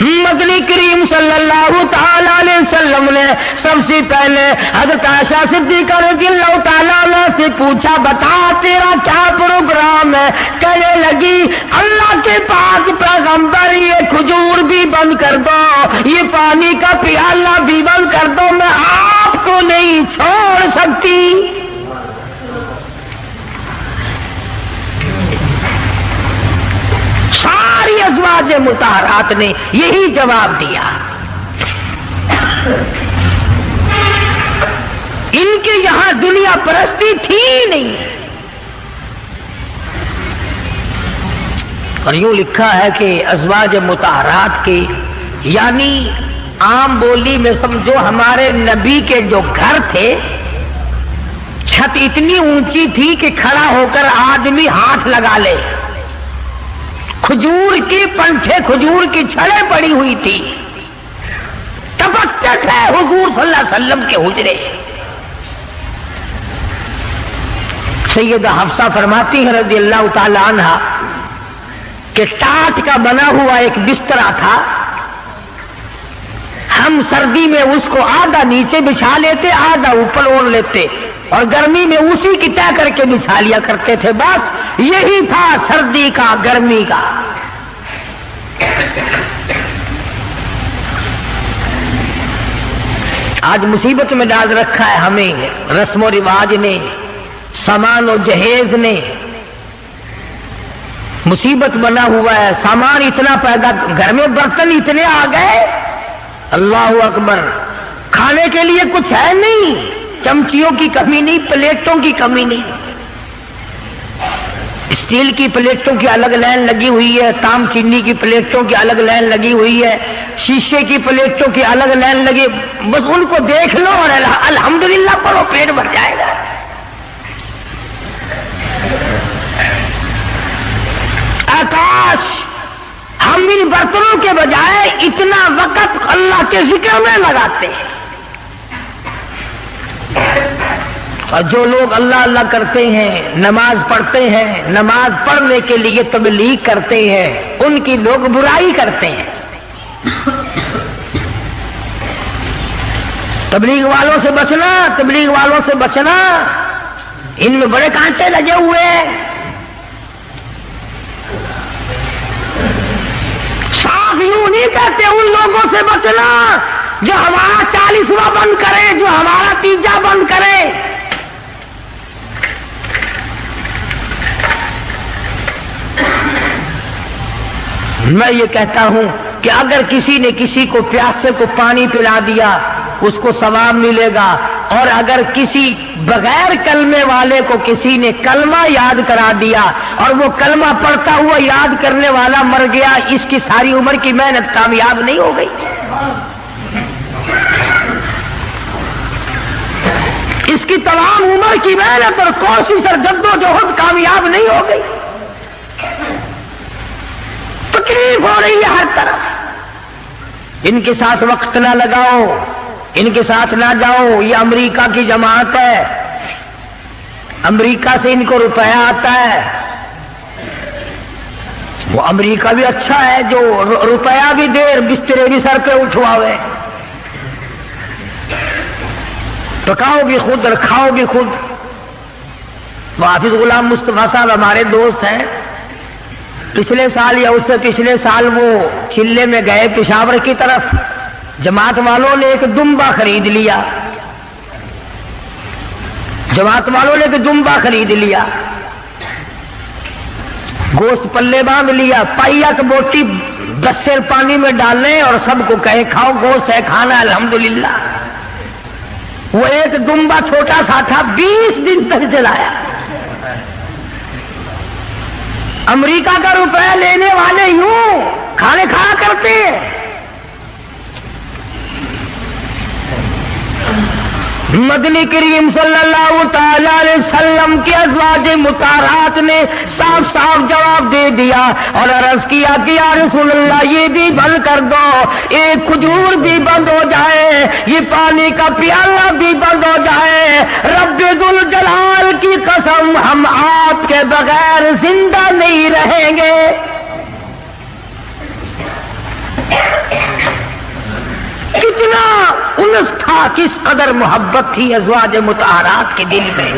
مدنی کریم صلی اللہ تعالی علیہ وسلم نے سب سے پہلے حضرت عائشہ صدیقہ رضی اللہ تعالیٰ عنہ سے پوچھا، بتا تیرا کیا پروگرام ہے؟ کہنے لگی اللہ کے پاک پیغمبر یہ کھجور بھی بند کر دو، یہ پانی کا پیالہ بھی بند کر دو، میں آپ کو نہیں چھوڑ سکتی۔ ساری ازواج مطہرات نے یہی جواب دیا۔ ان کے یہاں دنیا پرستی تھی نہیں، اور یوں لکھا ہے کہ ازواج مطہرات کے یعنی عام بولی میں سمجھو ہمارے نبی کے جو گھر تھے، چھت اتنی اونچی تھی کہ کھڑا ہو کر آدمی ہاتھ لگا لے، کھجور کی پنکھے، کھجور کی چھڑیں پڑی ہوئی تھی، ٹپکتے تھے حضور صلی اللہ علیہ وسلم کے حجرے۔ سیدہ حفصہ فرماتی ہے رضی اللہ تعالی عنہ کہ ٹاٹ کا بنا ہوا ایک بسترا تھا، ہم سردی میں اس کو آدھا نیچے بچھا لیتے، آدھا اوپر اوڑھ لیتے، اور گرمی میں اسی کی طے کر کے بچھا لیا کرتے تھے۔ بس یہی تھا سردی کا، گرمی کا۔ آج مصیبت میں ڈال رکھا ہے ہمیں رسم و رواج نے، سامان و جہیز نے، مصیبت بنا ہوا ہے، سامان اتنا پیدا، گھر میں برتن اتنے آ گئے، اللہ اکبر، کھانے کے لیے کچھ ہے نہیں، چمچیوں کی کمی نہیں، پلیٹوں کی کمی نہیں، اسٹیل کی پلیٹوں کی الگ لائن لگی ہوئی ہے، تام چینی کی پلیٹوں کی الگ لائن لگی ہوئی ہے، شیشے کی پلیٹوں کی الگ لائن لگی، بس ان کو دیکھ لو اور الحمدللہ پڑھو، پیٹ بھر جائے گا۔ آکاش، ہم ان برتنوں کے بجائے اتنا وقت اللہ کے ذکر میں لگاتے ہیں، اور جو لوگ اللہ اللہ کرتے ہیں، نماز پڑھتے ہیں، نماز پڑھنے کے لیے تبلیغ کرتے ہیں، ان کی لوگ برائی کرتے ہیں۔ تبلیغ والوں سے بچنا، تبلیغ والوں سے بچنا، ان میں بڑے کانٹے لگے ہوئے ہیں۔ صاف یوں نہیں کہتے ان لوگوں سے بچنا جو ہمارا 40واں بند کرے، جو ہمارا تیجا بند کرے۔ میں یہ کہتا ہوں کہ اگر کسی نے کسی کو پیاسے کو پانی پلا دیا اس کو ثواب ملے گا، اور اگر کسی بغیر کلمے والے کو کسی نے کلمہ یاد کرا دیا اور وہ کلمہ پڑھتا ہوا یاد کرنے والا مر گیا، اس کی ساری عمر کی محنت کامیاب نہیں ہو گئی؟ اس کی تمام عمر کی محنت اور کوشش اور جدوجہد کامیاب نہیں ہو گئی؟ تکلیف ہو رہی ہے ہر طرف۔ ان کے ساتھ وقت نہ لگاؤ، ان کے ساتھ نہ جاؤ، یہ امریکہ کی جماعت ہے، امریکہ سے ان کو روپیہ آتا ہے۔ وہ امریکہ بھی اچھا ہے جو روپیہ بھی دے، بسترے بھی سر پہ اٹھواوے، پکاؤ بھی خود اور کھاؤ بھی خود۔ وہ حافظ غلام مصطفیٰ صاحب ہمارے دوست ہیں، پچھلے سال یا اس سے پچھلے سال وہ چلے میں گئے پشاور کی طرف، جماعت والوں نے ایک دمبا خرید لیا، جماعت والوں نے ایک دمبا خرید لیا، گوشت پلے باندھ لیا، پائیا کی بوٹی 10 سیر پانی میں ڈالنے اور سب کو کہے کھاؤ، گوشت ہے کھانا الحمدللہ۔ وہ ایک دمبا چھوٹا سا تھا، 20 دن تک چلایا۔ امریکہ کا روپیہ لینے والے یوں کھانے کھایا کرتے ہیں۔ مدنی کریم صلی اللہ تعالی علیہ وسلم کی ازواج مطہرات نے صاف صاف جواب دے دیا اور عرض کیا کہ یا رسول اللہ یہ بھی بند کر دو، ایک کھجور بھی بند ہو جائے، یہ پانی کا پیالہ بھی بند ہو جائے، رب ذوالجلال کی قسم ہم آپ کے بغیر زندہ نہیں رہیں گے۔ کتنا انس تھا، کس قدر محبت تھی ازواج مطہرات کے دل میں۔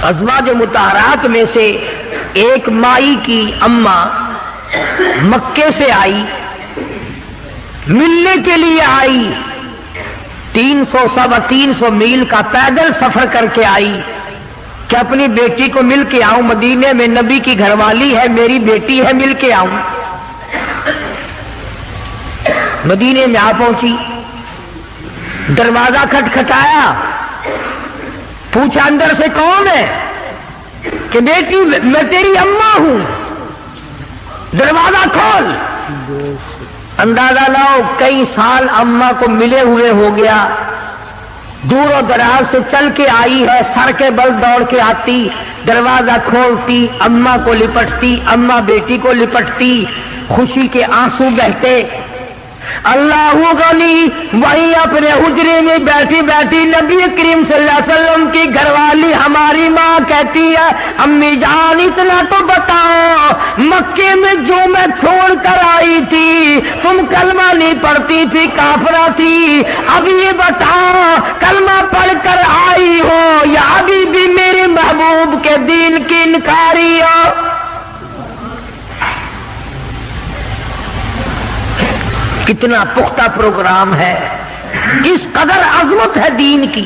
ازواج مطہرات میں سے ایک مائی کی اماں مکے سے آئی، ملنے کے لیے آئی، 300 میل کا پیدل سفر کر کے آئی کہ اپنی بیٹی کو مل کے آؤں، مدینے میں نبی کی گھر والی ہے، میری بیٹی ہے، مل کے آؤں۔ مدینے میں آ پہنچی، دروازہ کھٹکھٹایا، پوچھا اندر سے کون ہے؟ کہ بیٹی میں تیری اماں ہوں، دروازہ کھول۔ اندازہ لاؤ کئی سال اماں کو ملے ہوئے ہو گیا، دور و دراز سے چل کے آئی ہے، سر کے بل دوڑ کے آتی، دروازہ کھولتی، اماں کو لپٹتی، اماں بیٹی کو لپٹتی، خوشی کے آنسو بہتے۔ اللہ غنی وہی اپنے حجرے میں بیٹھی بیٹھی نبی کریم صلی اللہ علیہ وسلم کی گھر والی ہماری ماں کہتی ہے امی جان اتنا تو بتاؤ، مکے میں جو میں چھوڑ کر آئی تھی تم کلمہ نہیں پڑھتی تھی، کافرہ تھی، اب یہ بتاؤ کلمہ پڑھ کر آئی ہو یا ابھی بھی میرے محبوب کے دین کی انکاری ہو؟ کتنا پختہ پروگرام ہے، اس قدر عظمت ہے دین کی۔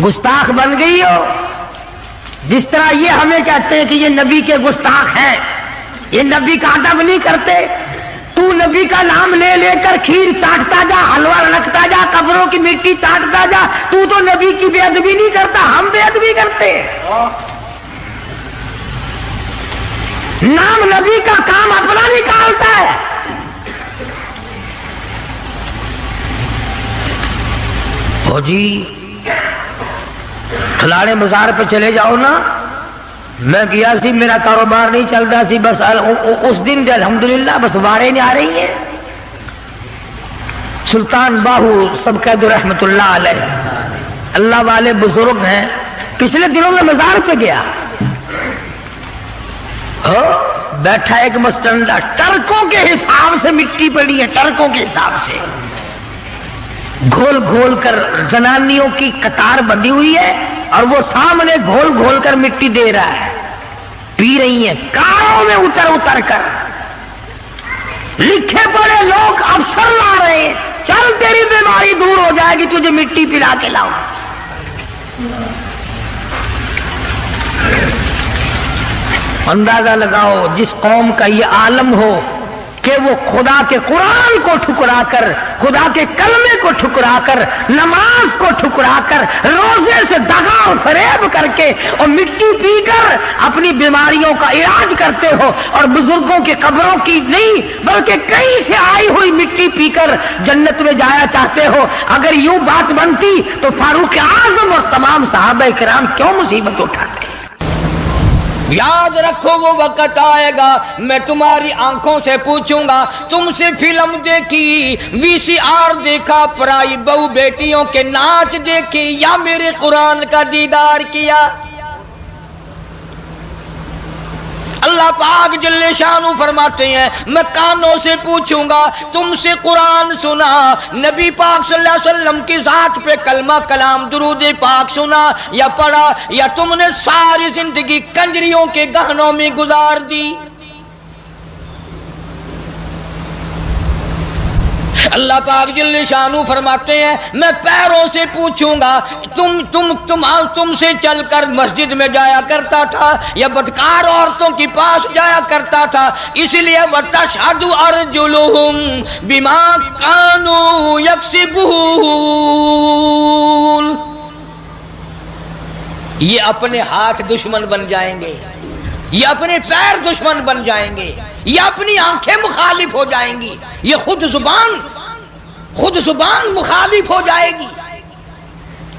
گستاخ بن گئی ہو. جس طرح یہ ہمیں کہتے ہیں کہ یہ نبی کے گستاخ ہیں، یہ نبی کا ادب نہیں کرتے. تو نبی کا نام لے لے کر کھیر چاٹتا جا، حلوہ رکھتا جا، قبروں کی مٹی چاٹتا جا. تو نبی کی بے ادبی نہیں کرتا، ہم بے ادبی کرتے. نام نبی کا کام اپنا نکالتا ہے. ہو جی فلانے بازار پہ چلے جاؤ نا، میں گیا سی، میرا کاروبار نہیں چلتا سی، بس اس دن الحمدللہ بس وارے نہیں آ رہی ہیں. سلطان باہو سب قید رحمت اللہ علیہ، اللہ والے بزرگ ہیں. پچھلے دنوں میں مزار پہ گیا، بیٹھا ایک مستنڈا، ٹرکوں کے حساب سے مٹی پڑی ہے، ٹرکوں کے حساب سے گھول گھول کر زنانیوں کی قطار بندھی ہوئی ہے، اور وہ سامنے گھول گھول کر مٹی دے رہا ہے. پی رہی ہیں کاروں میں اتر اتر کر. لکھے پڑے لوگ افسر لا رہے ہیں، چل تیری بیماری دور ہو جائے گی، تجھے مٹی پلا کے لاؤ. اندازہ لگاؤ جس قوم کا یہ عالم ہو کہ وہ خدا کے قرآن کو ٹھکرا کر، خدا کے کلمے کو ٹھکرا کر، نماز کو ٹھکرا کر، روزے سے دغا اور فریب کر کے اور مٹی پی کر اپنی بیماریوں کا علاج کرتے ہو، اور بزرگوں کی قبروں کی نہیں بلکہ کہیں سے آئی ہوئی مٹی پی کر جنت میں جایا چاہتے ہو. اگر یوں بات بنتی تو فاروق اعظم اور تمام صحابہ کرام کیوں مصیبت اٹھاتے؟ یاد رکھو وہ وقت آئے گا میں تمہاری آنکھوں سے پوچھوں گا، تم سے فلم دیکھی، وی سی آر دیکھا، پرائی بہو بیٹیوں کے ناچ دیکھے، یا میرے قرآن کا دیدار کیا؟ اللہ پاک جل شانہ فرماتے ہیں میں کانوں سے پوچھوں گا، تم سے قرآن سنا، نبی پاک صلی اللہ علیہ وسلم کی ذات پہ کلمہ کلام درود پاک سنا یا پڑھا، یا تم نے ساری زندگی کنجریوں کے گہنوں میں گزار دی؟ اللہ پاک جل شانہ فرماتے ہیں میں پیروں سے پوچھوں گا، تم سے چل کر مسجد میں جایا کرتا تھا یا بدکار عورتوں کے پاس جایا کرتا تھا؟ اس لیے وَتَشْهَدُ أَرْجُلُهُمْ بِمَا كَانُوا يَكْسِبُونَ. یہ اپنے ہاتھ دشمن بن جائیں گے، یہ اپنے پیر دشمن بن جائیں گے، یہ اپنی آنکھیں مخالف ہو جائیں گی، یہ خود زبان مخالف ہو جائے گی.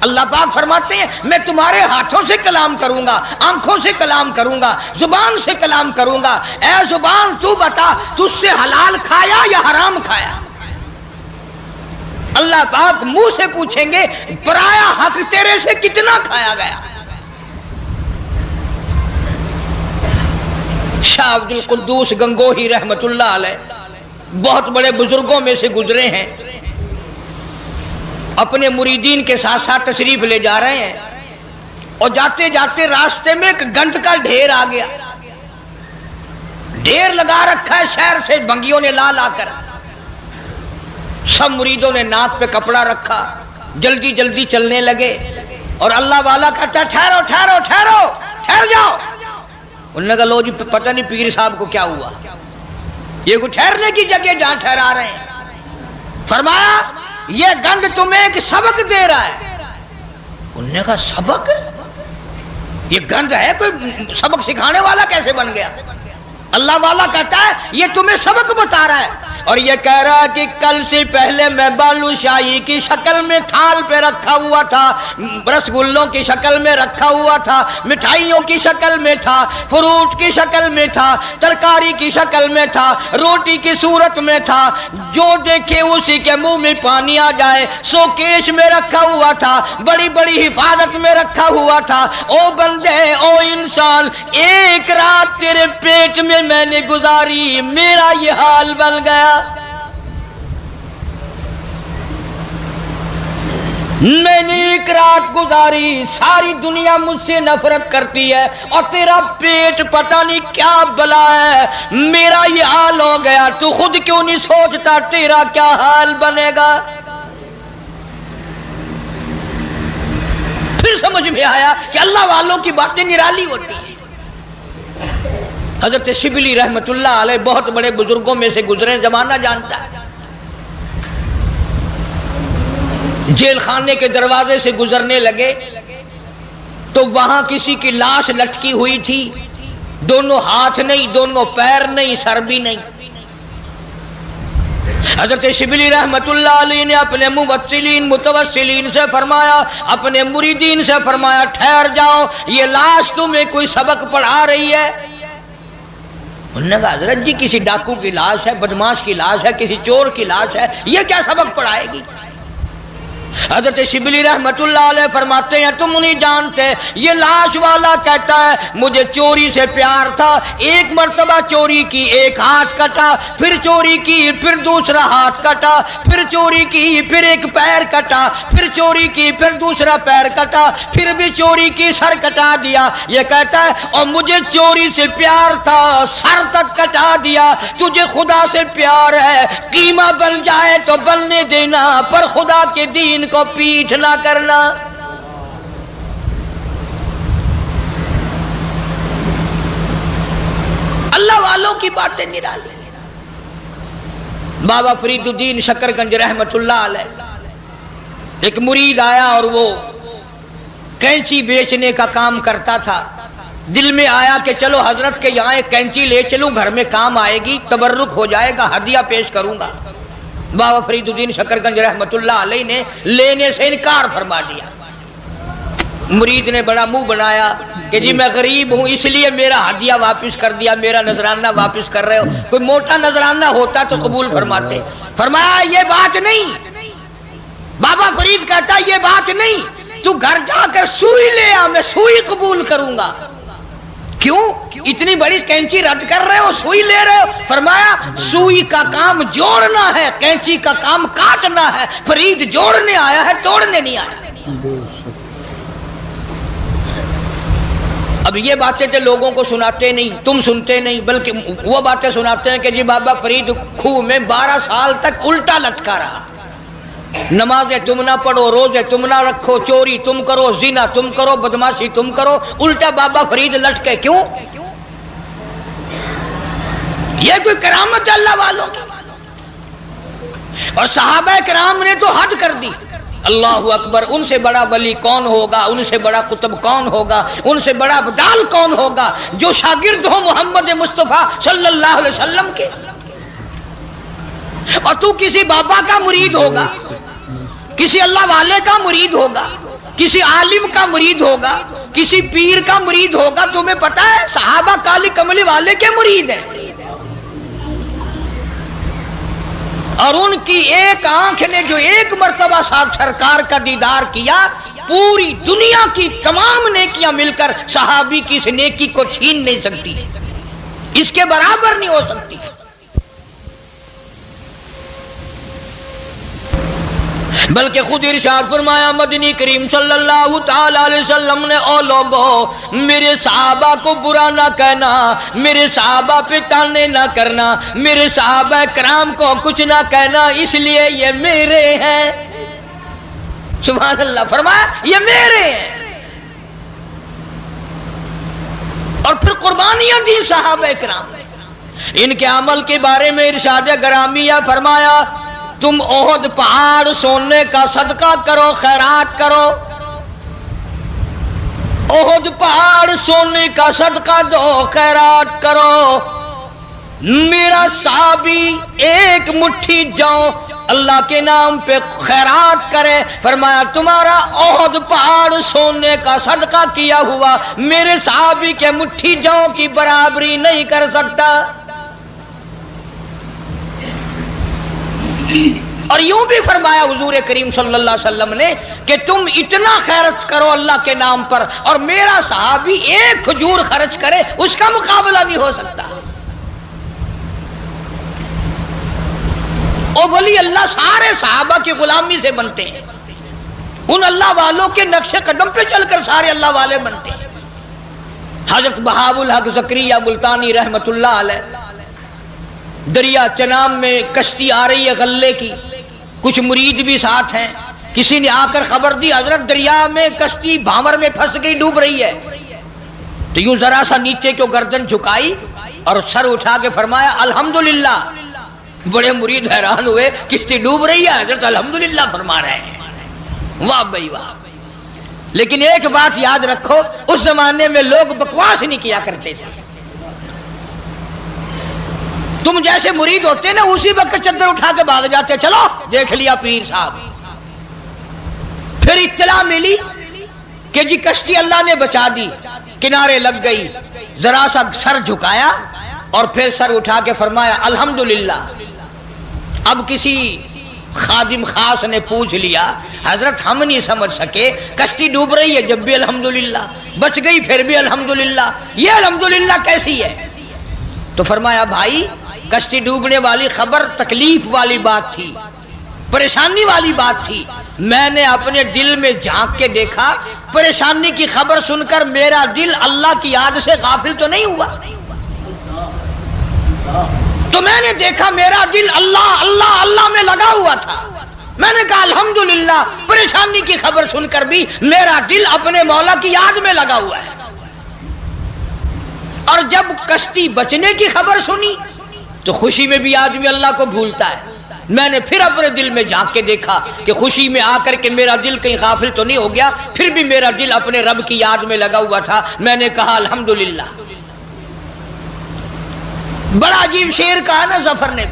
اللہ پاک فرماتے ہیں میں تمہارے ہاتھوں سے کلام کروں گا، آنکھوں سے کلام کروں گا، زبان سے کلام کروں گا. اے زبان تو بتا تجھ سے حلال کھایا یا حرام کھایا؟ اللہ پاک منہ سے پوچھیں گے پرایا حق تیرے سے کتنا کھایا گیا؟ شاہ عبد القدوس گنگوہی رحمت اللہ علیہ بہت بڑے بزرگوں میں سے گزرے ہیں، اپنے مریدین کے ساتھ ساتھ تشریف لے جا رہے ہیں، اور جاتے جاتے راستے میں ایک گنج کا ڈھیر آ گیا. ڈھیر لگا رکھا ہے شہر سے بنگیوں نے لا لا کر. سب مریدوں نے ناک پہ کپڑا رکھا، جلدی جلدی چلنے لگے، اور اللہ والا کہتا ٹھہرو ٹھہرو ٹھہرو ٹھہر جاؤ. انہوں نے کہا لو جی پتہ نہیں پیر صاحب کو کیا ہوا، یہ کوئی ٹھہرنے کی جگہ جہاں ٹھہرا رہے ہیں. فرمایا یہ گنج تمہیں ایک سبق دے رہا ہے. انہوں نے کہا سبق؟ یہ گنج ہے کوئی سبق سکھانے والا کیسے بن گیا؟ اللہ والا کہتا ہے یہ تمہیں سبق بتا رہا ہے، اور یہ کہہ رہا ہے کہ کل سے پہلے میں بالو شاہی کی شکل میں تھال پہ رکھا ہوا تھا، رسگلوں کی شکل میں رکھا ہوا تھا، مٹھائیوں کی شکل میں تھا، فروٹ کی شکل میں تھا، ترکاری کی شکل میں تھا، روٹی کی صورت میں تھا، جو دیکھے اسی کے منہ میں پانی آ جائے. سوکیش میں رکھا ہوا تھا، بڑی بڑی حفاظت میں رکھا ہوا تھا. او بندے او انسان، ایک رات تیرے پیٹ میں نے گزاری، میرا یہ حال بن گیا. میں نے ایک رات گزاری، ساری دنیا مجھ سے نفرت کرتی ہے، اور تیرا پیٹ پتہ نہیں کیا بلا ہے، میرا یہ حال ہو گیا. تو خود کیوں نہیں سوچتا تیرا کیا حال بنے گا؟ پھر پھر سمجھ میں آیا کہ اللہ والوں کی باتیں نرالی ہوتی ہیں۔ حضرت شبلی رحمت اللہ علیہ بہت بڑے بزرگوں میں سے گزرے، زمانہ جانتا ہے۔ جیل خانے کے دروازے سے گزرنے لگے تو وہاں کسی کی لاش لٹکی ہوئی تھی، دونوں ہاتھ نہیں، دونوں پیر نہیں، سر بھی نہیں۔ حضرت شبلی رحمت اللہ علیہ نے اپنے متوسلین سے فرمایا، اپنے مریدین سے فرمایا، ٹھہر جاؤ، یہ لاش تمہیں کوئی سبق پڑھا رہی ہے؟ انہوں نے کہا حضرت جی کسی ڈاکو کی لاش ہے، بدماش کی لاش ہے، کسی چور کی لاش ہے، یہ کیا سبق پڑھائے گی؟ حضرت شبلی رحمت اللہ علیہ فرماتے ہیں تم نہیں جانتے، یہ لاش والا کہتا ہے مجھے چوری سے پیار تھا، ایک مرتبہ چوری کی، ایک ہاتھ کٹا، پھر چوری کی، پھر دوسرا ہاتھ کٹا، پھر چوری کی، پھر ایک پیر کٹا، پھر چوری کی، پھر دوسرا پیر کٹا، پھر بھی چوری کی، سر کٹا دیا۔ یہ کہتا ہے اور مجھے چوری سے پیار تھا، سر تک کٹا دیا۔ تجھے خدا سے پیار ہے، قیمہ بن جائے تو بننے دینا، پر خدا کے دین کو پیٹھ نہ کرنا۔ اللہ والوں کی باتیں نرالی۔ بابا فرید الدین شکر گنج رحمت اللہ علیہ ایک مرید آیا اور وہ کینچی بیچنے کا کام کرتا تھا۔ دل میں آیا کہ چلو حضرت کے یہاں ایک کینچی لے چلوں، گھر میں کام آئے گی، تبرک ہو جائے گا، ہدیہ پیش کروں گا۔ بابا فرید الدین شکر گنج رحمت اللہ علیہ نے لینے سے انکار فرما دیا۔ مرید نے بڑا منہ بنایا کہ جی میں غریب ہوں اس لیے میرا ہدیہ واپس کر دیا، میرا نذرانہ واپس کر رہے ہو، کوئی موٹا نذرانہ ہوتا تو قبول فرماتے۔ فرمایا یہ بات نہیں، بابا فرید کہتا یہ بات نہیں، تو گھر جا کر سوئی لے آ، میں سوئی قبول کروں گا۔ کیوں اتنی بڑی کینچی رد کر رہے ہو، سوئی لے رہے ہو؟ فرمایا سوئی کا کام جوڑنا ہے، کینچی کا کام کاٹنا ہے، فرید جوڑنے آیا ہے، توڑنے نہیں آیا۔ اب یہ باتیں تو لوگوں کو سناتے نہیں، تم سنتے نہیں، بلکہ وہ باتیں سناتے ہیں کہ جی بابا فرید خوہ میں 12 سال تک الٹا لٹکا رہا، نمازیں تم نہ پڑھو، روزے تم نہ رکھو، چوری تم کرو، زنا تم کرو، بدماشی تم کرو، الٹا بابا فرید لٹکے۔ کیوں؟ یہ کوئی کرامت ہے اللہ والوں کی؟ اور صحابہ کرام نے تو حد کر دی۔ اللہ اکبر، ان سے بڑا ولی کون ہوگا، ان سے بڑا قطب کون ہوگا، ان سے بڑا ابدال کون ہوگا جو شاگرد ہو محمد مصطفیٰ صلی اللہ علیہ وسلم کے؟ اور تو کسی بابا کا مرید ہوگا، کسی اللہ والے کا مرید ہوگا، کسی عالم کا مرید ہوگا، کسی پیر کا مرید ہوگا، تمہیں پتا ہے صحابہ کالی کملی والے کے مرید ہیں، اور ان کی ایک آنکھ نے جو ایک مرتبہ ساتھ سرکار کا دیدار کیا، پوری دنیا کی تمام نیکیاں مل کر صحابی کی اس نیکی کو چھین نہیں سکتی، اس کے برابر نہیں ہو سکتی۔ بلکہ خود ارشاد فرمایا مدنی کریم صلی اللہ تعالی علیہ وسلم نے، او لوگو میرے صحابہ کو برا نہ کہنا، میرے صحابہ پہ تانے نہ کرنا، میرے صحابہ کرام کو کچھ نہ کہنا، اس لیے یہ میرے ہیں۔ سبحان اللہ، فرمایا یہ میرے ہیں، اور پھر قربانیاں دی صحابہ کرام۔ ان کے عمل کے بارے میں ارشاد گرامیہ فرمایا تم احد پہاڑ سونے کا صدقہ کرو، خیرات کرو، احد پہاڑ سونے کا صدقہ دو، خیرات کرو۔ میرا صحابی ایک مٹھی جو اللہ کے نام پہ خیرات کرے، فرمایا تمہارا احد پہاڑ سونے کا صدقہ کیا ہوا میرے صحابی کے مٹھی جو کی برابری نہیں کر سکتا۔ اور یوں بھی فرمایا حضور کریم صلی اللہ علیہ وسلم نے کہ تم اتنا خیرت کرو اللہ کے نام پر، اور میرا صحابی ایک کھجور خرچ کرے اس کا مقابلہ نہیں ہو سکتا۔ او ولی اللہ سارے صحابہ کی غلامی سے بنتے ہیں، ان اللہ والوں کے نقش قدم پہ چل کر سارے اللہ والے بنتے ہیں۔ حضرت بہاء الحق زکریا ملتانی رحمت اللہ علیہ، دریا چناب میں کشتی آ رہی ہے غلے کی، کچھ مرید بھی ساتھ ہیں، کسی نے آ کر خبر دی حضرت دریا میں کشتی بھاور میں پھنس گئی، ڈوب رہی ہے، تو یوں ذرا سا نیچے کو گردن جھکائی اور سر اٹھا کے فرمایا الحمدللہ۔ بڑے مرید حیران ہوئے، کشتی ڈوب رہی ہے، حضرت الحمدللہ فرما رہے ہیں، واہ بھائی واہ۔ لیکن ایک بات یاد رکھو، اس زمانے میں لوگ بکواس نہیں کیا کرتے تھے۔ تم جیسے مرید ہوتے نا اسی وقت چادر اٹھا کے بھاگ جاتے، چلو دیکھ لیا پیر صاحب۔ پھر اطلاع ملی کہ جی کشتی اللہ نے بچا دی، کنارے لگ گئی، ذرا سا سر جھکایا اور پھر سر اٹھا کے فرمایا الحمدللہ۔ اب کسی خادم خاص نے پوچھ لیا حضرت ہم نہیں سمجھ سکے، کشتی ڈوب رہی ہے جب بھی الحمدللہ، بچ گئی پھر بھی الحمدللہ، یہ الحمدللہ کیسی ہے؟ تو فرمایا بھائی کشتی ڈوبنے والی خبر تکلیف والی بات تھی، پریشانی والی بات تھی، میں نے اپنے دل میں جھانک کے دیکھا، پریشانی کی خبر سن کر میرا دل اللہ کی یاد سے غافل تو نہیں ہوا، تو میں نے دیکھا میرا دل اللہ اللہ اللہ میں لگا ہوا تھا۔ میں نے کہا الحمدللہ، پریشانی کی خبر سن کر بھی میرا دل اپنے مولا کی یاد میں لگا ہوا ہے۔ اور جب کشتی بچنے کی خبر سنی تو خوشی میں بھی آدمی اللہ کو بھولتا ہے۔ میں نے پھر اپنے دل میں جھانک کے دیکھا کہ خوشی میں آ کر کے میرا دل کہیں غافل تو نہیں ہو گیا، پھر بھی میرا دل اپنے رب کی یاد میں لگا ہوا تھا۔ میں نے کہا الحمدللہ۔ بڑا عجیب شعر کہا نا ظفر نے،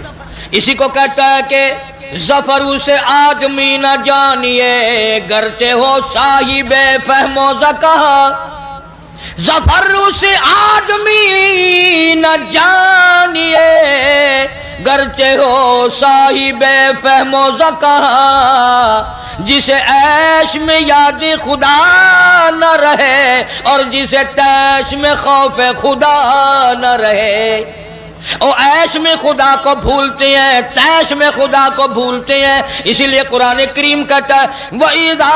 اسی کو کہتا ہے کہ ظفر اسے آدمی نہ جانیے گرچہ ہو صاحب فہم و ذکا، ظفر اسے آدمی نہ جانیے گرچہ ہو صاحب فہم و ذکا، جسے عیش میں یاد خدا نہ رہے اور جسے تیش میں خوف خدا نہ رہے۔ او عیش میں خدا کو بھولتے ہیں، تیش میں خدا کو بھولتے ہیں، اسی لیے قرآن کریم کہتا ہے وَإِذَا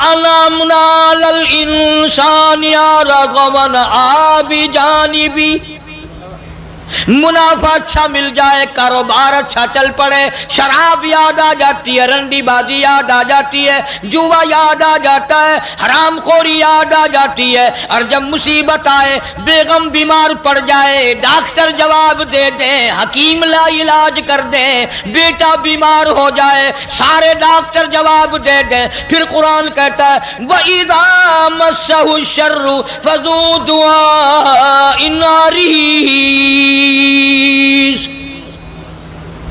عَلَمْنَا لَلْإِنسَانِ رَغَبًا بِجَانِبِهِ، منافع اچھا مل جائے، کاروبار اچھا چل پڑے، شراب یاد آ جاتی ہے، رنڈی بازی یاد آ جاتی ہے، جوا یاد آ جاتا ہے، حرام خوری یاد آ جاتی ہے، اور جب مصیبت آئے، بیگم بیمار پڑ جائے، ڈاکٹر جواب دے دیں، حکیم لا علاج کر دیں، بیٹا بیمار ہو جائے، سارے ڈاکٹر جواب دے دیں، پھر قرآن کہتا ہے وَإِذَا مَسَّهُ الشَّرُّ فَذُو دُعَاءٍ عَرِيضٍ،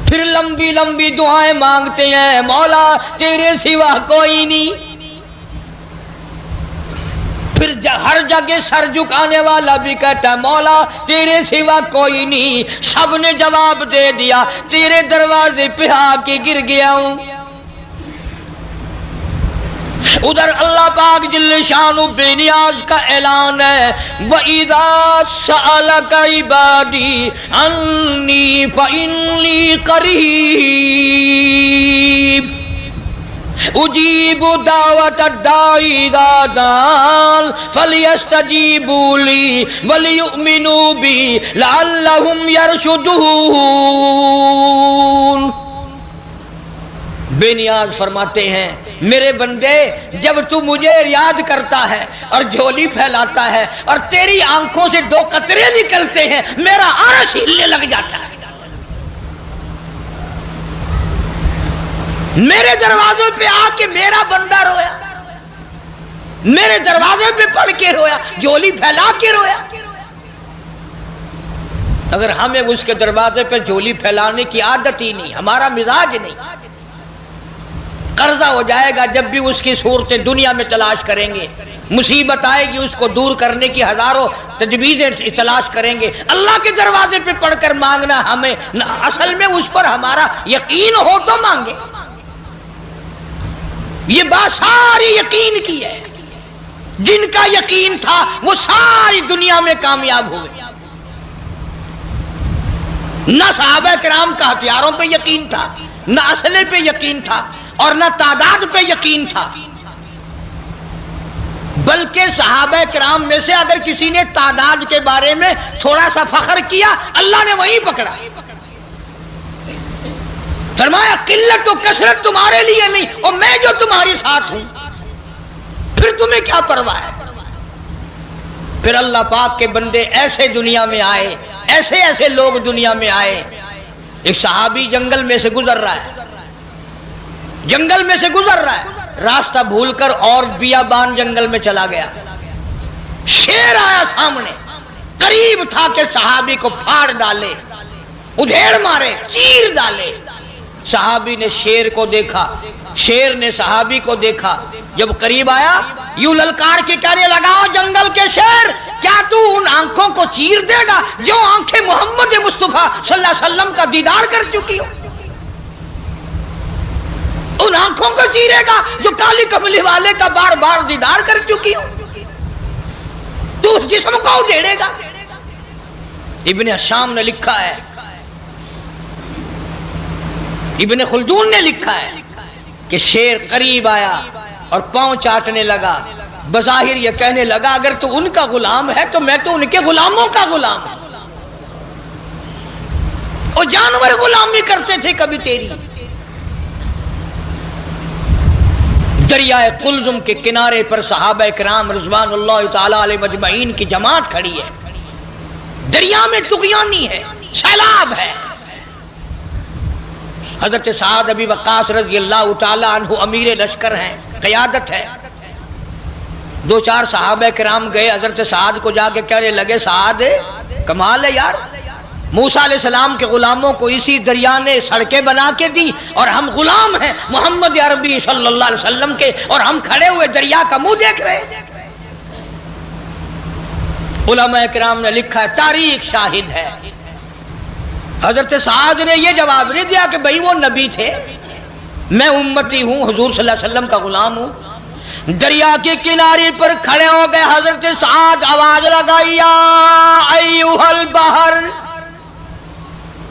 پھر لمبی لمبی دعائیں مانگتے ہیں، مولا تیرے سوا کوئی نہیں۔ پھر ہر جگہ سر جھکانے والا بھی کہتا ہے مولا تیرے سوا کوئی نہیں، سب نے جواب دے دیا، تیرے دروازے پہ آ کے گر گیا ہوں۔ ادھر اللہ پاک جل شانہ بے نیاز کا اعلان ہے وَإِذَا سَأَلَكَ عِبَادِي عَنِّي فَإِنِّي قَرِيبٌ أُجِيبُ دَعْوَةَ الدَّاعِ إِذَا دَعَانِ فَلْيَسْتَجِيبُوا لِي وَلْيُؤْمِنُوا بِي لَعَلَّهُمْ يَرْشُدُونَ۔ بے نیاز فرماتے ہیں میرے بندے جب تو مجھے یاد کرتا ہے اور جھولی پھیلاتا ہے اور تیری آنکھوں سے دو قطرے نکلتے ہیں، میرا عرش ہلنے لگ جاتا ہے۔ میرے دروازے پہ آ کے میرا بندہ رویا، میرے دروازے پہ پڑھ کے رویا، جھولی پھیلا کے رویا۔ اگر ہمیں اس کے دروازے پہ جھولی پھیلانے کی عادت ہی نہیں، ہمارا مزاج نہیں، قرضہ ہو جائے گا جب بھی اس کی صورتیں دنیا میں تلاش کریں گے، مصیبت آئے گی اس کو دور کرنے کی ہزاروں تجویزیں تلاش کریں گے، اللہ کے دروازے پہ پڑھ کر مانگنا ہمیں اصل میں اس پر ہمارا یقین ہو تو مانگے۔ یہ بات ساری یقین کی ہے، جن کا یقین تھا وہ ساری دنیا میں کامیاب ہوئے۔ نہ صحابہ کرام کا ہتھیاروں پہ یقین تھا، نہ اسلحے پہ یقین تھا، اور نہ تعداد پہ یقین تھا، بلکہ صحابہ کرام میں سے اگر کسی نے تعداد کے بارے میں تھوڑا سا فخر کیا اللہ نے وہیں پکڑا۔ فرمایا قلت و کثرت تمہارے لیے نہیں، اور میں جو تمہارے ساتھ ہوں، پھر تمہیں کیا پرواہ ہے؟ پھر اللہ پاک کے بندے ایسے دنیا میں آئے، ایسے ایسے لوگ دنیا میں آئے. ایک صحابی جنگل میں سے گزر رہا ہے، جنگل میں سے گزر رہا ہے، راستہ بھول کر اور بیابان جنگل میں چلا گیا. شیر آیا سامنے، قریب تھا کہ صحابی کو پھاڑ ڈالے، ادھیڑ مارے، چیر ڈالے. صحابی نے شیر کو دیکھا، شیر نے صحابی کو دیکھا. جب قریب آیا یوں للکار کے کہنے لگا، جنگل کے شیر، کیا تو ان آنکھوں کو چیر دے گا جو آنکھیں محمد مصطفیٰ صلی اللہ علیہ وسلم کا دیدار کر چکی ہو؟ ان آنکھوں کو چیرے گا جو کالی کملی والے کا بار بار دیدار کر چکی ہو؟ تو اس جسم کو ادھیڑے گا؟ ابن حشام نے لکھا ہے، ابن خلدون نے لکھا ہے کہ شیر قریب آیا اور پاؤں چاٹنے لگا. بظاہر یہ کہنے لگا اگر تو ان کا غلام ہے تو میں تو ان کے غلاموں کا غلام ہوں. وہ جانور غلامی کرتے تھے کبھی تیری. دریائے قلزم کے کنارے پر صحابہ کرام رضوان اللہ تعالی علیہ مجمعین کی جماعت کھڑی ہے. دریا میں طغیانی ہے، سیلاب ہے. حضرت سعد ابی وقاص رضی اللہ تعالی عنہ امیر لشکر ہیں، قیادت ہے. دو چار صحابہ کرام گئے حضرت سعد کو جا کے کہنے لگے، سعد کمال ہے یار، موسیٰ علیہ السلام کے غلاموں کو اسی دریا نے سڑکیں بنا کے دی اور ہم غلام ہیں محمد عربی صلی اللہ علیہ وسلم کے، اور ہم کھڑے ہوئے دریا کا منہ دیکھ رہے. علماء کرام نے لکھا ہے، تاریخ شاہد ہے. حضرت سعد نے یہ جواب نہیں دیا کہ بھئی وہ نبی تھے، میں امتی ہوں، حضور صلی اللہ علیہ وسلم کا غلام ہوں. دریا کے کنارے پر کھڑے ہو گئے. حضرت سعد آواز لگائی، یا ایھا البحر،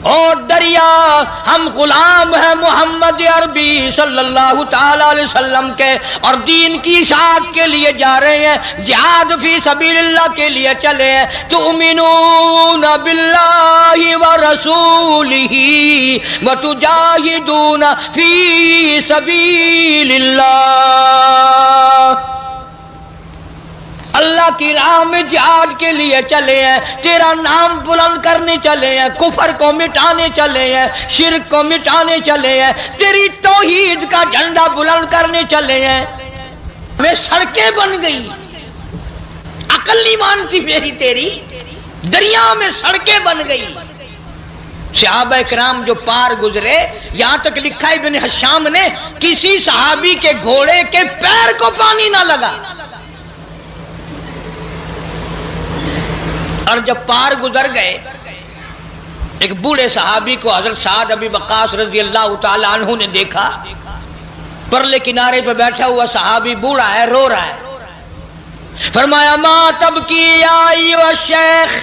او دریا، ہم غلام ہیں محمد عربی صلی اللہ تعالی علیہ وسلم کے، اور دین کی اشاعت کے لیے جا رہے ہیں، جہاد فی سبیل اللہ کے لیے چلے ہیں. تؤمنون باللہ ورسولہ وتجاہدون فی سبیل اللہ. اللہ کی راہ میں جہاد کے لیے چلے ہیں، تیرا نام بلند کرنے چلے ہیں، کفر کو مٹانے چلے ہیں، شرک کو مٹانے چلے ہیں، تیری توحید کا جھنڈا بلند کرنے چلے ہیں. میں سڑکیں بن گئی، عقل نہیں مانتی میری تیری، دریا میں سڑکیں بن گئی. صحابہ کرام جو پار گزرے، یہاں تک لکھا ابن حشام نے، کسی صحابی کے گھوڑے کے پیر کو پانی نہ لگا. اور جب پار گزر گئے، ایک بوڑھے صحابی کو حضرت سعد ابی وقاص رضی اللہ تعالی عنہ نے دیکھا. پرلے کنارے پہ بیٹھا ہوا صحابی بوڑھا ہے، رو رہا ہے. فرمایا، ما تبکی یا ایھا الشیخ،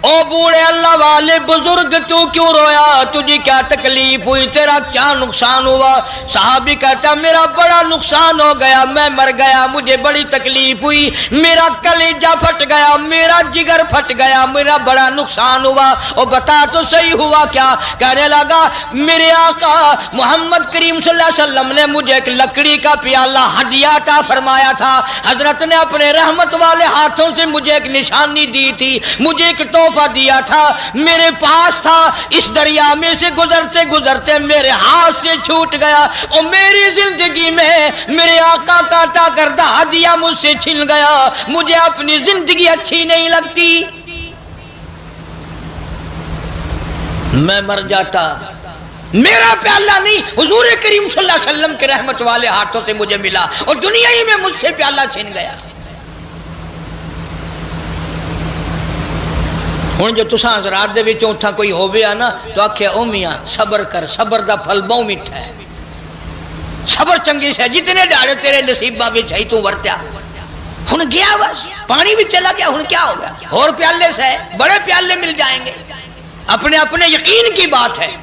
او بوڑھے اللہ والے بزرگ، تو کیوں رویا؟ تجھے کیا تکلیف ہوئی؟ تیرا کیا نقصان ہوا؟ صحابی کہتا، میرا بڑا نقصان ہو گیا، میں مر گیا، مجھے بڑی تکلیف ہوئی، میرا کلیجہ پھٹ گیا، میرا جگر پھٹ گیا، میرا بڑا نقصان ہوا. اور بتا تو صحیح ہوا کیا؟ کہنے لگا، میرے آقا محمد کریم صلی اللہ علیہ وسلم نے مجھے ایک لکڑی کا پیالہ ہدیہ عطا فرمایا تھا. حضرت نے اپنے رحمت والے ہاتھوں سے مجھے ایک نشانی دی تھی، مجھے ایک تحفہ دیا تھا، میرے پاس تھا. اس دریا میں سے گزرتے گزرتے میرے ہاتھ سے چھوٹ گیا، اور میری زندگی میں میرے آقا کا عطا کردہ ہدیہ مجھ سے چھن گیا. مجھے اپنی زندگی اچھی نہیں لگتی، میں مر جاتا. میرا پیالہ نہیں، حضور کریم صلی اللہ علیہ وسلم کے رحمت والے ہاتھوں سے مجھے ملا، اور دنیا ہی میں مجھ سے پیالہ چھن گیا. ہوں جو تساں حضرات دے وچوں اتھا کوئی ہوویا نا تو آکھے، او میاں صبر کر، صبر دا پھل بہت میٹھا ہے، صبر چنگی سے، جتنے دہاڑے تیرے نصیبہ وچ ہے تو ورتیا. ہن گیا بس، پانی بھی چلا گیا، ہن کیا ہو گیا؟ اور پیالے سے بڑے پیالے مل جائیں گے. اپنے اپنے یقین کی بات ہے.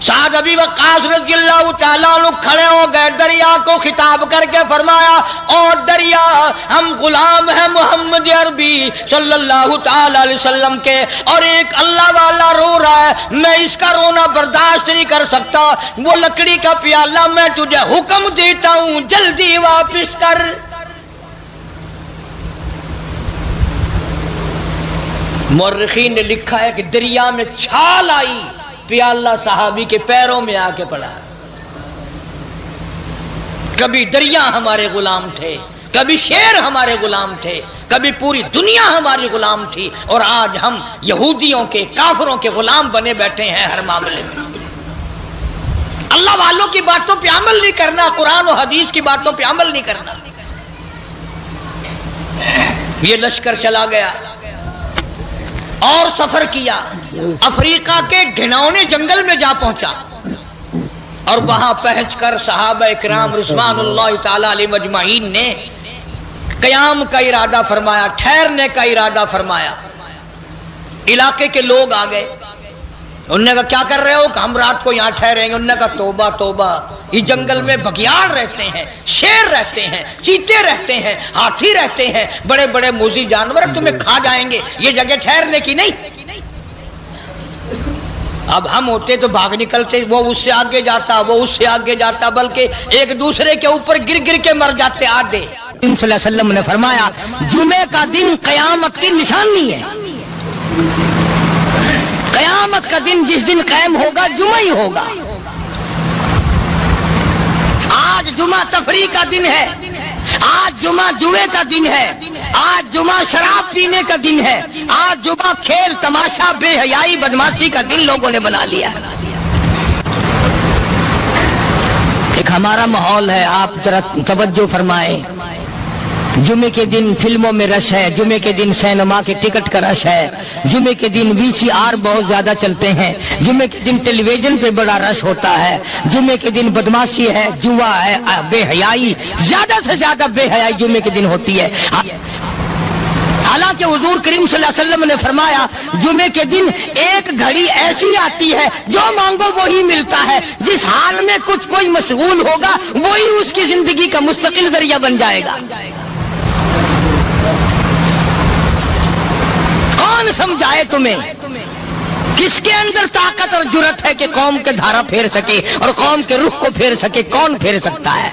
سعد ابی وقاص رضی اللہ تعالیٰ عنہ کھڑے ہو گئے، دریا کو خطاب کر کے فرمایا، اور دریا، ہم غلام ہیں محمد عربی صلی اللہ تعالی علیہ وسلم کے، اور ایک اللہ والا رو رہا ہے، میں اس کا رونا برداشت نہیں کر سکتا، وہ لکڑی کا پیالہ میں تجھے حکم دیتا ہوں جلدی واپس کر۔ مورخین نے لکھا ہے کہ دریا میں چھال آئی، پیالہ صحابی کے پیروں میں آ کے پڑا۔ کبھی دریا ہمارے غلام تھے، کبھی شیر ہمارے غلام تھے، کبھی پوری دنیا ہماری غلام تھی، اور آج ہم یہودیوں کے، کافروں کے غلام بنے بیٹھے ہیں ہر معاملے میں۔ اللہ والوں کی باتوں پہ عمل نہیں کرنا، قرآن و حدیث کی باتوں پہ عمل نہیں کرنا۔ یہ لشکر چلا گیا اور سفر کیا، افریقہ کے گھناؤنے جنگل میں جا پہنچا، اور وہاں پہنچ کر صحابہ اکرام رضوان اللہ تعالی علیہ مجمعین نے قیام کا ارادہ فرمایا، ٹھہرنے کا ارادہ فرمایا۔ علاقے کے لوگ آ گئے، انہوں نے کہا کیا کر رہے ہو؟ کہ ہم رات کو یہاں ٹھہریں گے۔ انہوں نے کہا توبہ توبہ، یہ جنگل میں بگیاڑ رہتے ہیں، شیر رہتے ہیں، چیتے رہتے ہیں، ہاتھی رہتے ہیں، بڑے بڑے موذی جانور تمہیں کھا جائیں گے، یہ جگہ ٹھہرنے کی نہیں۔ اب ہم ہوتے تو بھاگ نکلتے، وہ اس سے آگے جاتا، وہ اس سے آگے جاتا، بلکہ ایک دوسرے کے اوپر گر گر کے مر جاتے آدھے۔ صلی اللہ علیہ وسلم نے فرمایا جمعے کا دن قیامت کی نشانی ہے، قیامت کا دن جس دن قائم ہوگا جمعہ ہی ہوگا۔ آج جمعہ تفریح کا دن ہے، آج جمعہ جوئے کا دن ہے، آج جمعہ شراب پینے کا دن ہے، آج جمعہ کھیل تماشا بے حیائی بدماشی کا دن لوگوں نے بنا لیا۔ ایک ہمارا ماحول ہے، آپ ذرا توجہ فرمائیں۔ جمعے کے دن فلموں میں رش ہے، جمعے کے دن سینما کے ٹکٹ کا رش ہے، جمعے کے دن VCR بہت زیادہ چلتے ہیں، جمعے کے دن ٹیلی ویژن پہ بڑا رش ہوتا ہے، جمعے کے دن بدماشی ہے، جوا ہے، بے حیائی، زیادہ سے زیادہ بے حیائی جمعے کے دن ہوتی ہے۔ حالانکہ حضور کریم صلی اللہ علیہ وسلم نے فرمایا جمعے کے دن ایک گھڑی ایسی آتی ہے جو مانگو وہی ملتا ہے، جس حال میں کچھ کوئی مشغول ہوگا وہی اس کی زندگی کا مستقل ذریعہ بن جائے گا۔ کون سمجھائے تمہیں؟ کس کے اندر طاقت اور جرت ہے کہ قوم کے دھارا پھیر سکے اور قوم کے رخ کو پھیر سکے؟ کون پھیر سکتا ہے؟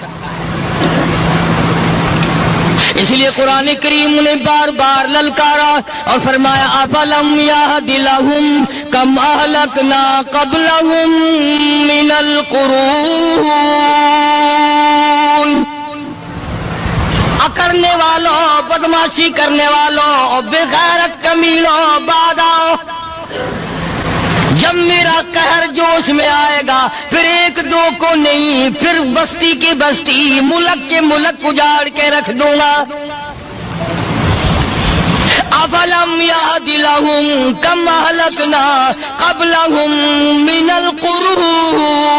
اس لیے قرآن کریم نے بار بار للکارا اور فرمایا افلم یہد لہم کم اہلکنا قبلہم من القرون، اکڑنے والوں، بدماشی کرنے والوں، بے غیرت کمینوں، بعد آؤ، جب میرا قہر جوش میں آئے گا پھر ایک دو کو نہیں، پھر بستی کی بستی، ملک کے ملک اجاڑ کے رکھ دوں گا۔ افلم یہد لہم کم اہلکنا قبلہم من القرون،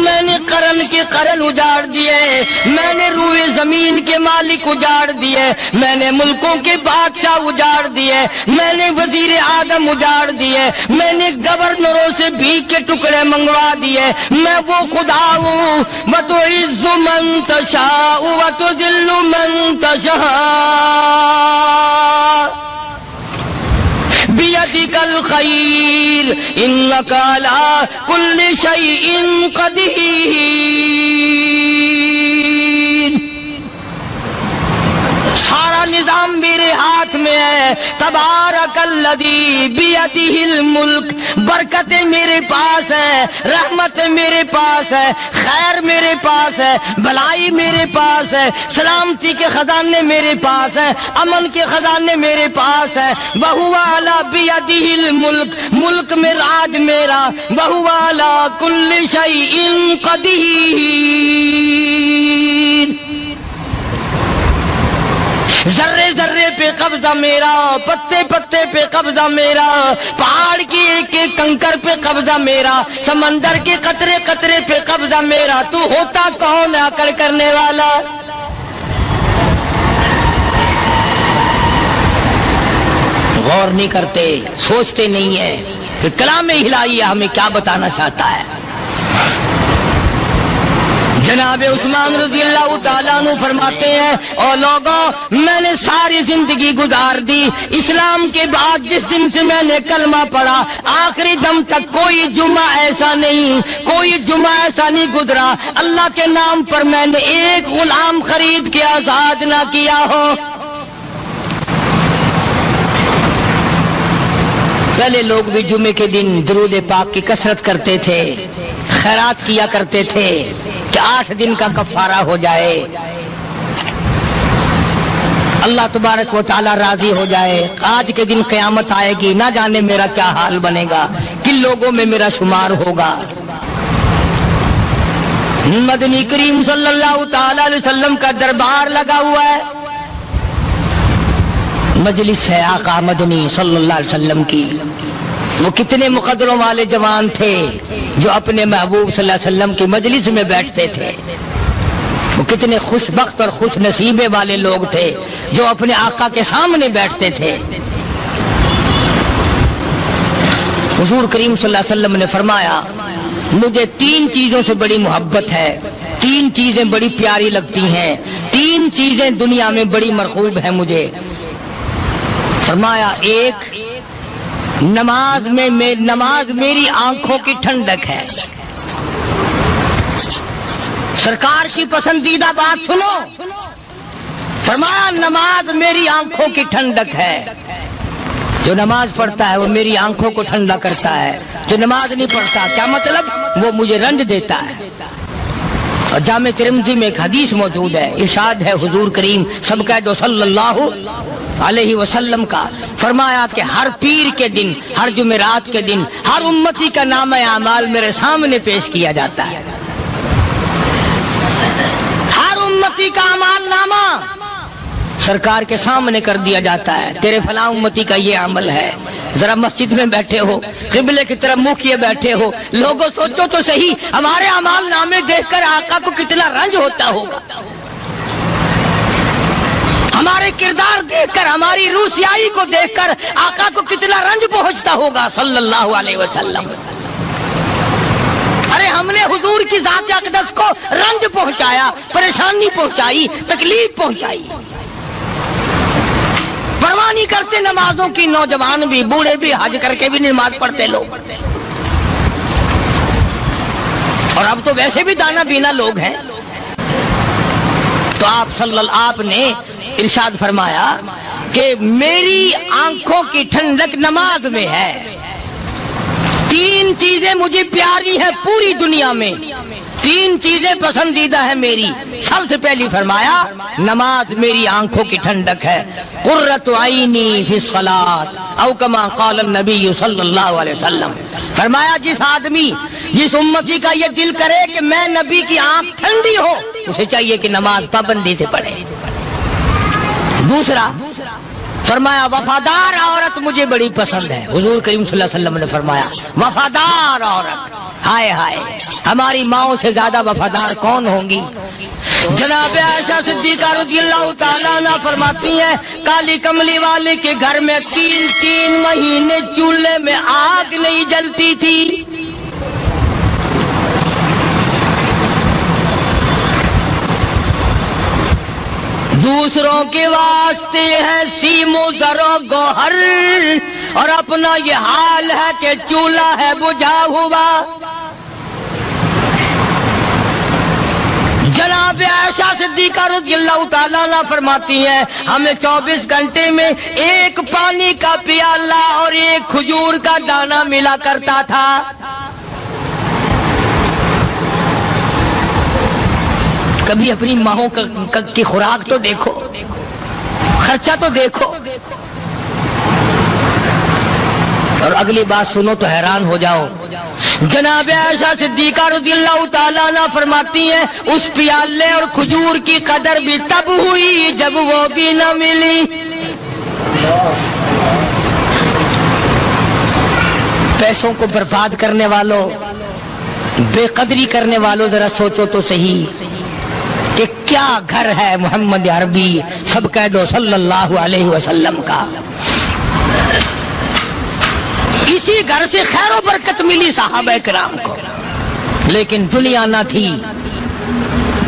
میں نے قرن کے قرن اجاڑ دیے، میں نے روئے زمین کے مالک اجاڑ دیے، میں نے ملکوں کے بادشاہ اجاڑ دیے، میں نے وزیر اعظم اجاڑ دیے، میں نے گورنروں سے بھیک کے ٹکڑے منگوا دیے۔ میں وہ خدا ہوں وتعز من تشاء وتذل من تشاء بیدک الخیر انک علی کل شیء قدیر۔ سارا نظام میرے ہاتھ میں ہے، تبارک الذی بیدہ الملک، برکتیں میرے پاس ہے، رحمت میرے پاس ہے، خیر میرے پاس ہے، بھلائی میرے پاس ہے، سلامتی کے خزانے میرے پاس ہے، امن کے خزانے میرے پاس ہے۔ وہو علی بیدہ الملک، ملک میں راج میرا، وہو علی کل شیء قدیر۔ ذرے ذرے پہ قبضہ میرا، پتے پتے پہ قبضہ میرا، پہاڑ کی ایک ایک کنکر پہ قبضہ میرا، سمندر کے قطرے قطرے پہ قبضہ میرا۔ تو ہوتا کون آ کر کرنے والا؟ غور نہیں کرتے، سوچتے نہیں ہیں کہ کلام الہی ہمیں کیا بتانا چاہتا ہے۔ جناب عثمان رضی اللہ تعالیٰ عنہ فرماتے ہیں اور لوگوں میں نے ساری زندگی گزار دی اسلام کے بعد جس دن سے میں نے کلمہ پڑھا آخری دم تک کوئی جمعہ ایسا نہیں گزرا اللہ کے نام پر میں نے ایک غلام خرید کے آزاد نہ کیا ہو۔ پہلے لوگ بھی جمعے کے دن درود پاک کی کثرت کرتے تھے، خیرات کیا کرتے تھے کہ 8 دن کا کفارہ ہو جائے، اللہ تبارک و تعالی راضی ہو جائے۔ آج کے دن قیامت آئے گی، نہ جانے میرا کیا حال بنے گا، کن لوگوں میں میرا شمار ہوگا۔ مدنی کریم صلی اللہ تعالی علیہ وسلم کا دربار لگا ہوا ہے، مجلس ہے آقا مدنی صلی اللہ علیہ وسلم کی۔ وہ کتنے مقدروں والے جوان تھے جو اپنے محبوب صلی اللہ علیہ وسلم کی مجلس میں بیٹھتے تھے، وہ کتنے خوش بخت اور خوش نصیبے والے لوگ تھے جو اپنے آقا کے سامنے بیٹھتے تھے۔ حضور کریم صلی اللہ علیہ وسلم نے فرمایا مجھے 3 چیزوں سے بڑی محبت ہے، 3 چیزیں بڑی پیاری لگتی ہیں، 3 چیزیں دنیا میں بڑی مرغوب ہیں مجھے۔ فرمایا ایک نماز میری آنکھوں کی ٹھنڈک ہے۔ سرکار کی پسندیدہ بات سنو، فرمایا نماز میری آنکھوں کی ٹھنڈک ہے، جو نماز پڑھتا ہے وہ میری آنکھوں کو ٹھنڈا کرتا ہے، جو نماز نہیں پڑھتا کیا مطلب وہ مجھے رنج دیتا ہے۔ اور جامع ترمذی میں ایک حدیث موجود ہے، ارشاد ہے حضور کریم سب کہہ دو صلی اللہ علیہ وسلم کا، فرمایا کہ ہر پیر کے دن، ہر جمعرات کے دن ہر امتی کا نامہ اعمال میرے سامنے پیش کیا جاتا ہے، ہر امتی کا اعمال نامہ سرکار کے سامنے کر دیا جاتا ہے، تیرے فلاں امتی کا یہ عمل ہے۔ ذرا مسجد میں بیٹھے ہو، قبلے کی طرف منہ کیے بیٹھے ہو، لوگوں سوچو تو صحیح ہمارے اعمال نامے دیکھ کر آقا کو کتنا رنج ہوتا ہوگا، ہمارے کردار دیکھ کر، ہماری روح سیاہی کو دیکھ کر آقا کو کتنا رنج پہنچتا ہوگا صلی اللہ علیہ وسلم۔ ارے ہم نے حضور کی ذات اقدس کو رنج پہنچایا، پریشانی پہنچائی، تکلیف پہنچائی، پرواہ نہیں کرتے نمازوں کی، نوجوان بھی بوڑھے بھی حج کر کے بھی نماز پڑھتے لوگ، اور اب تو ویسے بھی دانا بینا لوگ ہیں۔ تو آپ نے ارشاد فرمایا کہ میری آنکھوں کی ٹھنڈک نماز میں ہے، 3 چیزیں مجھے پیاری ہیں پوری دنیا میں، 3 چیزیں پسندیدہ ہیں میری۔ سب سے پہلی فرمایا نماز میری آنکھوں کی ٹھنڈک ہے، قرۃ عینی فی الصلاۃ او کما قال النبی صلی اللہ علیہ وسلم۔ فرمایا جس آدمی، جس امتی کا یہ دل کرے کہ میں نبی کی آنکھ ٹھنڈی ہو، اسے چاہیے کہ نماز پابندی سے پڑھے۔ دوسرا فرمایا وفادار عورت مجھے بڑی پسند ہے، حضور کریم صلی اللہ علیہ وسلم نے فرمایا وفادار عورت، ہائے ہائے ہماری ماؤں سے زیادہ وفادار کون ہوں گی۔ جناب عائشہ صدیقہ رضی اللہ تعالیٰ عنہ فرماتی ہیں کالی کملی والے کے گھر میں 3 مہینے چولہے میں آگ نہیں جلتی تھی۔ دوسروں کے واسطے ہے سیم و زر و گوہر، اور اپنا یہ حال ہے کہ چولہا ہے بجھا ہوا۔ جناب عائشہ صدیقہ رضی اللہ تعالیٰ عنہ فرماتی ہیں ہمیں 24 گھنٹے میں ایک پانی کا پیالہ اور ایک کھجور کا دانہ ملا کرتا تھا۔ کبھی اپنی ماہوں کی خوراک تو دیکھو، خرچہ تو دیکھو، اور اگلی بات سنو تو حیران ہو جاؤ۔ جناب عائشہ صدیقہ رضی اللہ تعالیٰ عنہ فرماتی ہیں اس پیالے اور کھجور کی قدر بھی تب ہوئی جب وہ بھی نہ ملی۔ پیسوں کو برباد کرنے والوں، بے قدری کرنے والوں، ذرا سوچو تو صحیح کہ کیا گھر ہے محمد عربی سب کہہ دو صلی اللہ علیہ وسلم کا۔ اسی گھر سے خیر و برکت ملی صحابہ کرام کو، لیکن دنیا نہ تھی،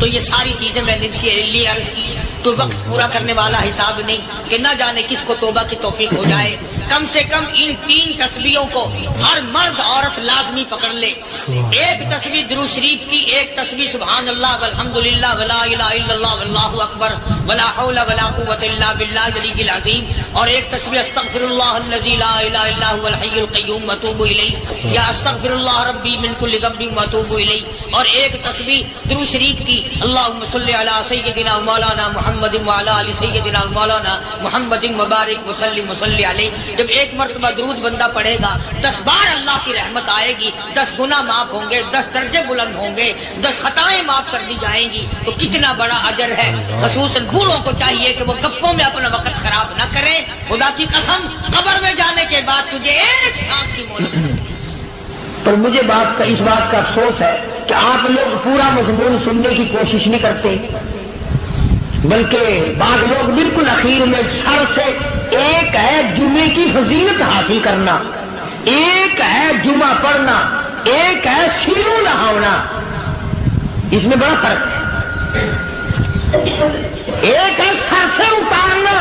تو یہ ساری چیزیں میں نے لیے عرض کی، تو وقت پورا کرنے والا حساب نہیں کہ نہ جانے کس کو توبہ کی توفیق ہو جائے۔ کم سے کم ان 3 تسبیحوں کو ہر مرد عورت لازمی پکڑ لے۔ ایک تسبیح درود شریف کی، ایک تسبیح سبحان اللہ والحمدللہ ولا الہ الا اللہ واللہ اکبر ولا حول ولا قوۃ الا باللہ العلی العظیم، اور ایک تسبیح استغفر اللہ الذی لا الہ الا هو الحی القیوم واتوب الیہ، یا استغفر اللہ ربی من کل ذنب واتوب الیہ، اور ایک تسبیح درود شریف کی اللہم صلی علی سیدنا مولانا محمد وعلی آل سیدنا مولانا محمد مبارک وسلم وصلی علیہ۔ جب ایک مرتبہ درود بندہ پڑھے گا 10 بار اللہ کی رحمت آئے گی، 10 گناہ معاف ہوں گے، 10 درجے بلند ہوں گے، 10 خطائیں معاف کر دی جائیں گی، تو کتنا بڑا اجر ہے۔ خصوصاً بوڑھوں کو چاہیے کہ وہ گپوں میں اپنا وقت خراب نہ کریں۔ خدا کی قسم قبر میں جانے کے بعد تجھے ایک سانس کی مہلت۔ پر مجھے اس بات کا افسوس ہے کہ آپ لوگ پورا مضمون سننے کی کوشش نہیں کرتے، بلکہ بعض لوگ بالکل اخیر میں سر سے، ایک ہے جمعے کی فضیلت حاصل کرنا، ایک ہے جمعہ پڑھنا، ایک ہے سینوں نہانا، اس میں بڑا فرق ہے۔ ایک ہے سر سے اتارنا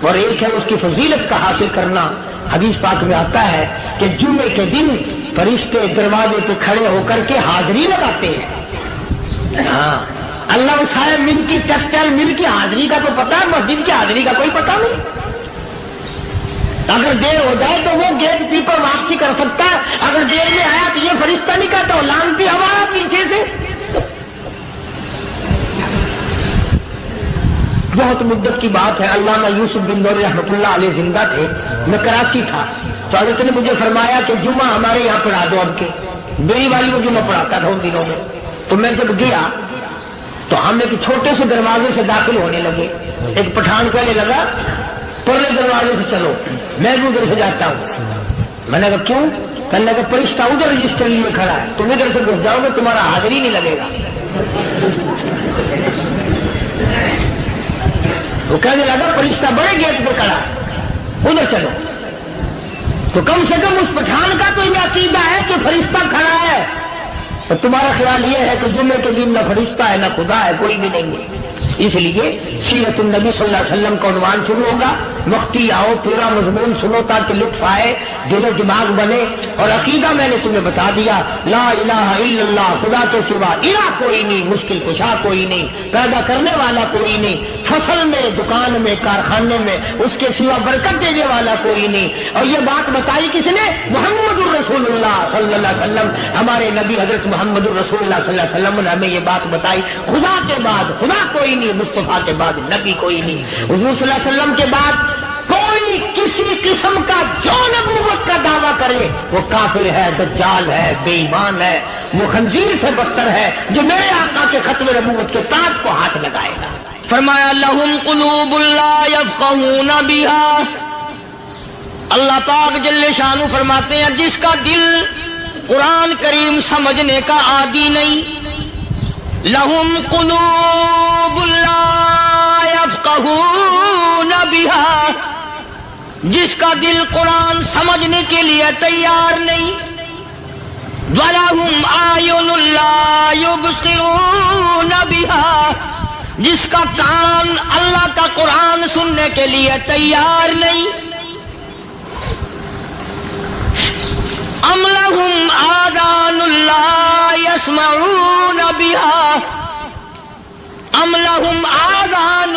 اور ایک ہے اس کی فضیلت کا حاصل کرنا۔ حدیث پاک میں آتا ہے کہ جمعے کے دن فرشتے دروازے پہ کھڑے ہو کر کے حاضری لگاتے ہیں۔ ہاں، اللہ صاحب مل کی ٹیکسٹائل مل کی حاضری کا تو پتا ہے، مسجد کی حاضری کا کوئی پتا نہیں۔ اگر دیر ہو جائے تو وہ گیٹ کیپر واپسی کر سکتا ہے، اگر دیر میں آیا تو یہ فرشتہ نہیں کہتا، لانتی ہوا پیچھے سے۔ بہت مدت کی بات ہے، علامہ یوسف بن نور رحمۃ اللہ علیہ زندہ تھے، میں کراچی تھا، تو حضرت نے مجھے فرمایا کہ جمعہ ہمارے یہاں پڑھا دو اب کے۔ میری والی کو جمعہ پڑھاتا تھا ان دنوں میں، تو میں جب گیا تو ہم ایک چھوٹے سے دروازے سے داخل ہونے لگے۔ ایک پٹھان کہنے لگا پرلے دروازے سے چلو، میں بھی ادھر سے جاتا ہوں۔ میں نے کہا کیوں؟ کہنے لگا فرشتہ ادھر رجسٹر لیے کھڑا ہے، تم ادھر سے گھس جاؤ گے تمہارا حاضری نہیں لگے گا۔ وہ کہنے لگا فرشتہ بڑے گیٹ پہ کھڑا ہے، ادھر چلو۔ تو کم سے کم اس پٹھان کا تو یہ عقیدہ ہے کہ فرشتہ کھڑا ہے، اور تمہارا خیال یہ ہے کہ جمعے کے دن نہ فرشتہ ہے نہ خدا ہے، کوئی بھی نہیں ہے۔ اس لیے سیرت النبی صلی اللہ علیہ وسلم کا عنوان شروع ہوگا، وقتی آؤ پورا مضمون سنو تاکہ لطف آئے، دل و دماغ بنے۔ اور عقیدہ میں نے تمہیں بتا دیا، لا الہ الا اللہ، خدا کے سوا الہ کوئی نہیں، مشکل کشا کوئی نہیں، پیدا کرنے والا کوئی نہیں، فصل میں، دکان میں، کارخانے میں اس کے سوا برکت دینے والا کوئی نہیں۔ اور یہ بات بتائی کس نے؟ محمد الرسول اللہ صلی اللہ علیہ وسلم، ہمارے نبی حضرت محمد الرسول اللہ صلی اللہ علیہ وسلم نے ہمیں یہ بات بتائی، خدا کے بعد خدا کوئی نہیں، مصطفیٰ کے بعد نبی کوئی نہیں، حضور صلی اللہ علیہ وسلم کے بعد کوئی کسی قسم کا جو نبوت کا دعویٰ کرے وہ کافر ہے، دجال ہے، بے ایمان ہے، وہ خنزیر سے بدتر ہے جو میرے آقا کے ختم نبوت کے تاج کو ہاتھ لگائے گا۔ فرمایا لہم قلوب لا یفقہون بہا، اللہ پاک جل شانہ فرماتے ہیں جس کا دل قرآن کریم سمجھنے کا عادی نہیں، لہم قلوب لا یفقہون بہا، جس کا دل قرآن سمجھنے کے لیے تیار نہیں، وَلَهُمْ أَعْيُنٌ لَا يُبْصِرُونَ بِهَا، جس کا کان اللہ کا قرآن سننے کے لیے تیار نہیں، أَمْ لَهُمْ آذَانٌ لَا يَسْمَعُونَ بِهَا، أَمْ لَهُمْ آذَانٌ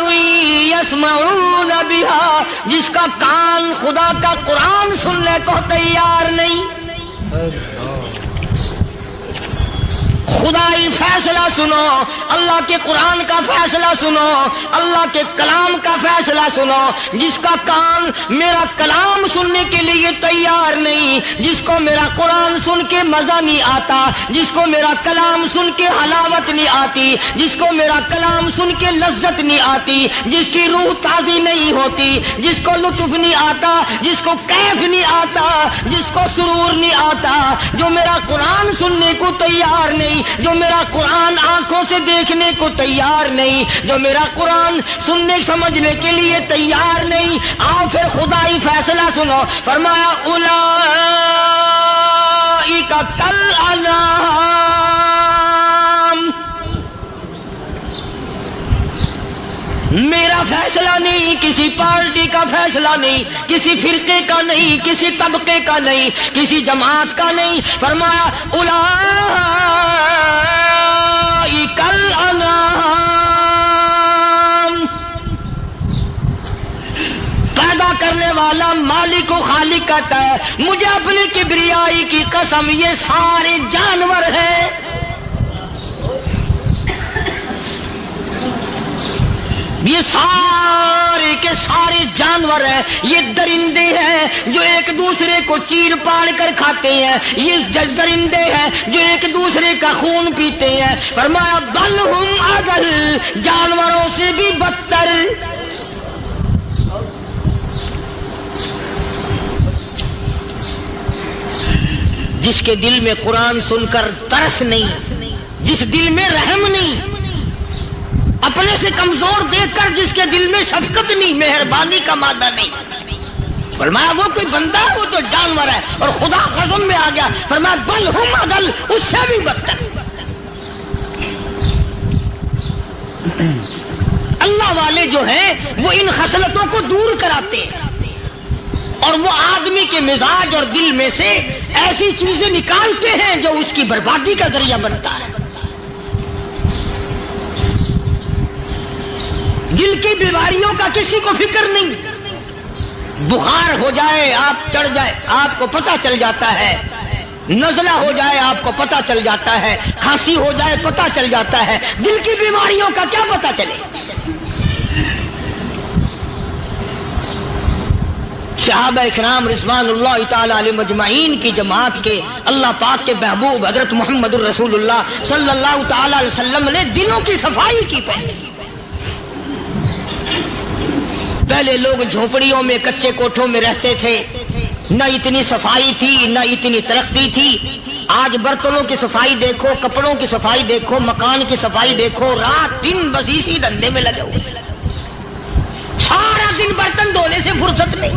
يَسْمَعُونَ بِهَا، جس کا کان خدا کا قرآن سننے کو تیار نہیں۔ خدائی فیصلہ سنو، اللہ کے قرآن کا فیصلہ سنو، اللہ کے کلام کا فیصلہ سنو، جس کا کان میرا کلام سننے کے لیے تیار نہیں، جس کو میرا قرآن سن کے مزہ نہیں آتا، جس کو میرا کلام سن کے حلاوت نہیں آتی، جس کو میرا کلام سن کے لذت نہیں آتی، جس کی روح تازی نہیں ہوتی، جس کو لطف نہیں آتا، جس کو کیف نہیں آتا، جس کو سرور نہیں آتا، جو میرا قرآن سننے کو تیار نہیں، جو میرا قرآن آنکھوں سے دیکھنے کو تیار نہیں، جو میرا قرآن سننے سمجھنے کے لیے تیار نہیں، آؤ پھر خدائی فیصلہ سنو۔ فرمایا اولئک کالانعام، میرا فیصلہ نہیں، کسی پارٹی کا فیصلہ نہیں، کسی فرقے کا نہیں، کسی طبقے کا نہیں، کسی جماعت کا نہیں. فرمایا اولئک الانعام. پیدا کرنے والا مالک و خالق کہتا ہے مجھے اپنی کبریائی کی قسم یہ سارے جانور ہیں. یہ سارے کے سارے جانور ہیں، یہ درندے ہیں جو ایک دوسرے کو چیر پاڑ کر کھاتے ہیں، یہ درندے ہیں جو ایک دوسرے کا خون پیتے ہیں. فرمایا بل ہم اضل، جانوروں سے بھی بدتر. جس کے دل میں قرآن سن کر ترس نہیں، جس دل میں رحم نہیں، اپنے سے کمزور دیکھ کر جس کے دل میں شفقت نہیں، مہربانی کا مادہ نہیں. فرمایا وہ کوئی بندہ ہے، وہ تو جانور ہے. اور خدا قسم میں آ گیا فرمایا بل ہم اضل، اس سے بھی بدتر. اللہ والے جو ہیں وہ ان خصلتوں کو دور کراتے ہیں اور وہ آدمی کے مزاج اور دل میں سے ایسی چیزیں نکالتے ہیں جو اس کی بربادی کا ذریعہ بنتا ہے. دل کی بیماریوں کا کسی کو فکر نہیں. بخار ہو جائے آپ چڑھ جائے آپ کو پتہ چل جاتا ہے، نزلہ ہو جائے آپ کو پتہ چل جاتا ہے، کھانسی ہو جائے پتہ چل جاتا ہے. دل کی بیماریوں کا کیا پتہ چلے؟ صحابہ اکرام رضوان اللہ تعالی علیہ مجمعین کی جماعت کے اللہ پاک کے محبوب حضرت محمد الرسول اللہ صلی اللہ تعالی علیہ وسلم نے دلوں کی صفائی کی. پہلے لوگ جھونپڑیوں میں کچے کوٹھوں میں رہتے تھے، نہ اتنی صفائی تھی نہ اتنی ترقی تھی. آج برتنوں کی صفائی دیکھو، کپڑوں کی صفائی دیکھو، مکان کی صفائی دیکھو، رات دن بس اسی دھندے میں لگے ہوئے. سارا دن برتن دھونے سے فرصت نہیں،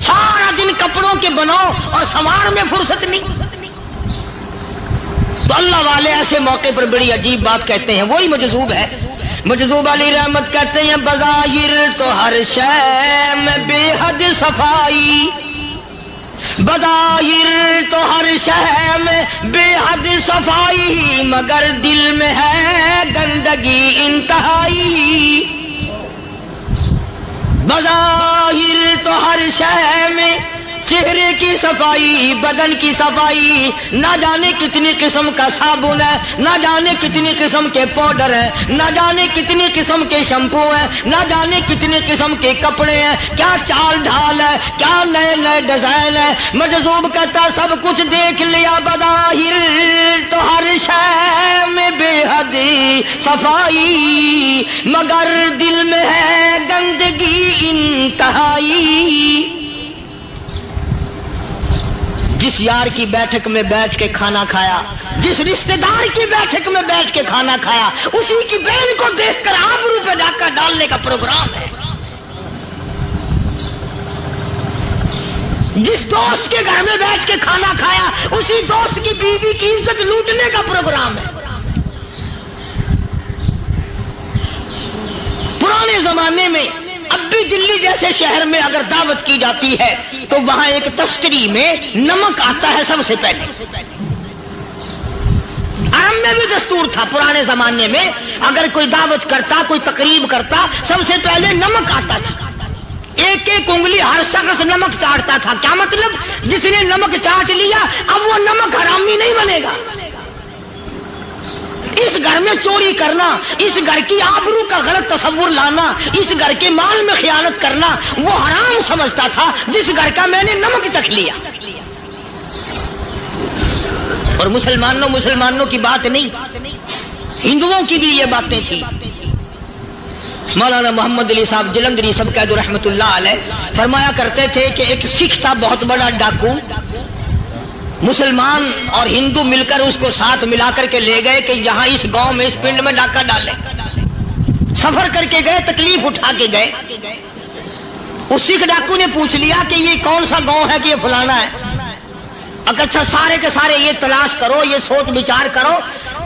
سارا دن کپڑوں کے بناؤ اور سوار میں فرصت نہیں. تو اللہ والے ایسے موقع پر بڑی عجیب بات کہتے ہیں. وہی مجذوب ہے، مجذوب علی رحمت کہتے ہیں بظاہر تو ہر شے میں بے حد صفائی، بظاہر تو ہر شے میں بے حد صفائی، مگر دل میں ہے گندگی انتہائی. بظاہر تو ہر شے میں چہرے کی صفائی، بدن کی صفائی، نہ جانے کتنی قسم کا صابن ہے، نہ جانے کتنی قسم کے پاؤڈر ہیں، نہ جانے کتنی قسم کے شیمپو ہیں، نہ جانے کتنی قسم کے کپڑے ہیں، کیا چال ڈھال ہے، کیا نئے نئے ڈیزائن ہے. مجذوب کہتا سب کچھ دیکھ لیا، بظاہر تو ہر شے میں بے حد صفائی، مگر دل میں ہے گندگی انتہائی. جس یار کی بیٹھک میں بیٹھ کے کھانا کھایا، جس رشتہ دار کی بیٹھک میں بیٹھ کے کھانا کھایا، اسی کی بہن کو دیکھ کر آبرو پہ ڈاکہ ڈالنے کا پروگرام ہے. جس دوست کے گھر میں بیٹھ کے کھانا کھایا، اسی دوست کی بیوی کی عزت لوٹنے کا پروگرام ہے. پرانے زمانے میں اب بھی دلی جیسے شہر میں اگر دعوت کی جاتی ہے تو وہاں ایک تشتری میں نمک آتا ہے سب سے پہلے. عام میں بھی دستور تھا پرانے زمانے میں، اگر کوئی دعوت کرتا، کوئی تقریب کرتا، سب سے پہلے نمک آتا تھا. ایک ایک انگلی ہر شخص نمک چاٹتا تھا. کیا مطلب؟ جس نے نمک چاٹ لیا اب وہ نمک حرامی نہیں بنے گا. اس گھر میں چوری کرنا، اس گھر کی آبرو کا غلط تصور لانا، اس گھر کے مال میں خیانت کرنا وہ حرام سمجھتا تھا جس گھر کا میں نے نمک چکھ لیا. اور مسلمانوں کی بات نہیں، ہندوؤں کی بھی یہ باتیں تھی. مولانا محمد علی صاحب جلندری سب قید رحمت اللہ علیہ فرمایا کرتے تھے کہ ایک سکھ تھا بہت بڑا ڈاکو. مسلمان اور ہندو مل کر اس کو ساتھ ملا کر کے لے گئے کہ یہاں اس گاؤں میں اس پنڈ میں ڈاکہ ڈالے. سفر کر کے گئے، تکلیف اٹھا کے گئے. اس سکھ ڈاکو نے پوچھ لیا کہ یہ کون سا گاؤں ہے کہ یہ فلانا ہے. اچھا سارے کے سارے یہ تلاش کرو، یہ سوچ بچار کرو،